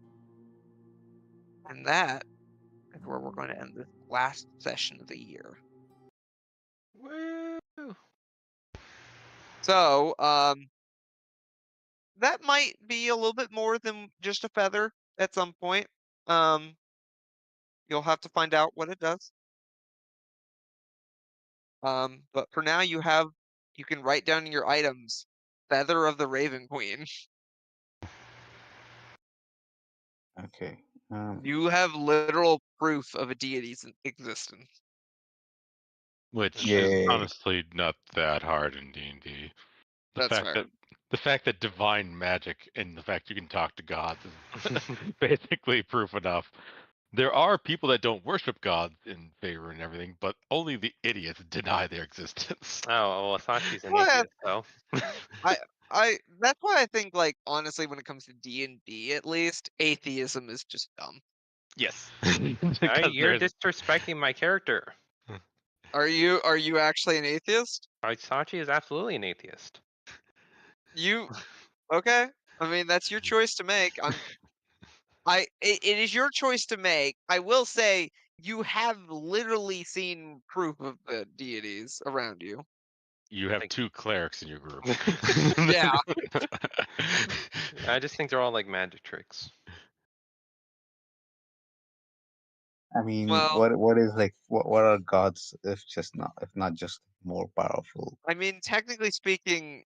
And that is where we're going to end this last session of the year. Woo! So, that might be a little bit more than just a feather at some point. You'll have to find out what it does. But for now, you can write down in your items, Feather of the Raven Queen. Okay. You have literal proof of a deity's existence. Which is Yay. honestly not that hard in D&D. That's fair. The fact that divine magic and the fact you can talk to gods is basically proof enough. There are people that don't worship gods in favor and everything, but only the idiots deny their existence. Oh, well, Sachi's an Well, atheist, though. That's why I think, like, honestly, when it comes to D&D, at least, atheism is just dumb. Yes. You're disrespecting my character. Are you actually an atheist? Sachi is absolutely an atheist. Okay? I mean, that's your choice to make. It is your choice to make. I will say you have literally seen proof of the deities around you. You have 2 clerics in your group. Yeah. I just think they're all like magic tricks. I mean, Well, what is like what are gods if not just more powerful? I mean, technically speaking,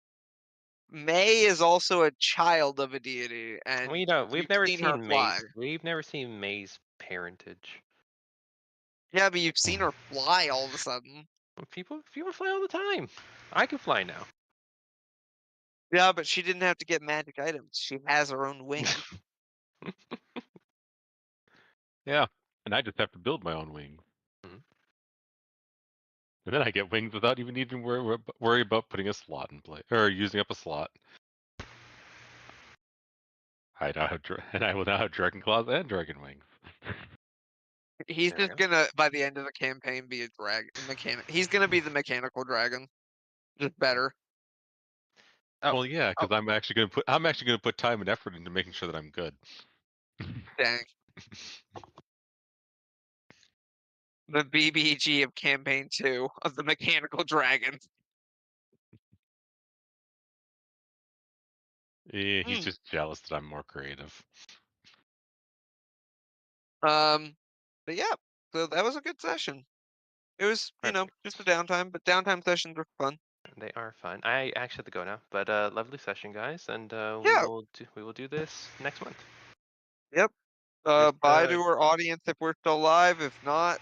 May is also a child of a deity, and We've you've never seen her seen fly. We've never seen May's parentage. Yeah, but you've seen her fly all of a sudden. People fly all the time. I can fly now. Yeah, but she didn't have to get magic items. She has her own wings. Yeah, and I just have to build my own wings. Mhm. And then I get wings without even needing to worry about putting a slot in play or using up a slot. I will now have dragon claws and dragon wings. He's There we just go. gonna, by the end of the campaign, be a mechanic. He's gonna be the mechanical dragon, just better. Oh, Well, yeah, because I'm actually gonna put time and effort into making sure that I'm good. Dang. The BBG of campaign 2 of the mechanical dragon. He's just jealous that I'm more creative. But yeah, so that was a good session. It was, just a downtime, but downtime sessions are fun. they are fun. I actually have to go now, but lovely session, guys, and Yeah. we will do this next month. Yep. Just, Bye to our audience if we're still live. If not,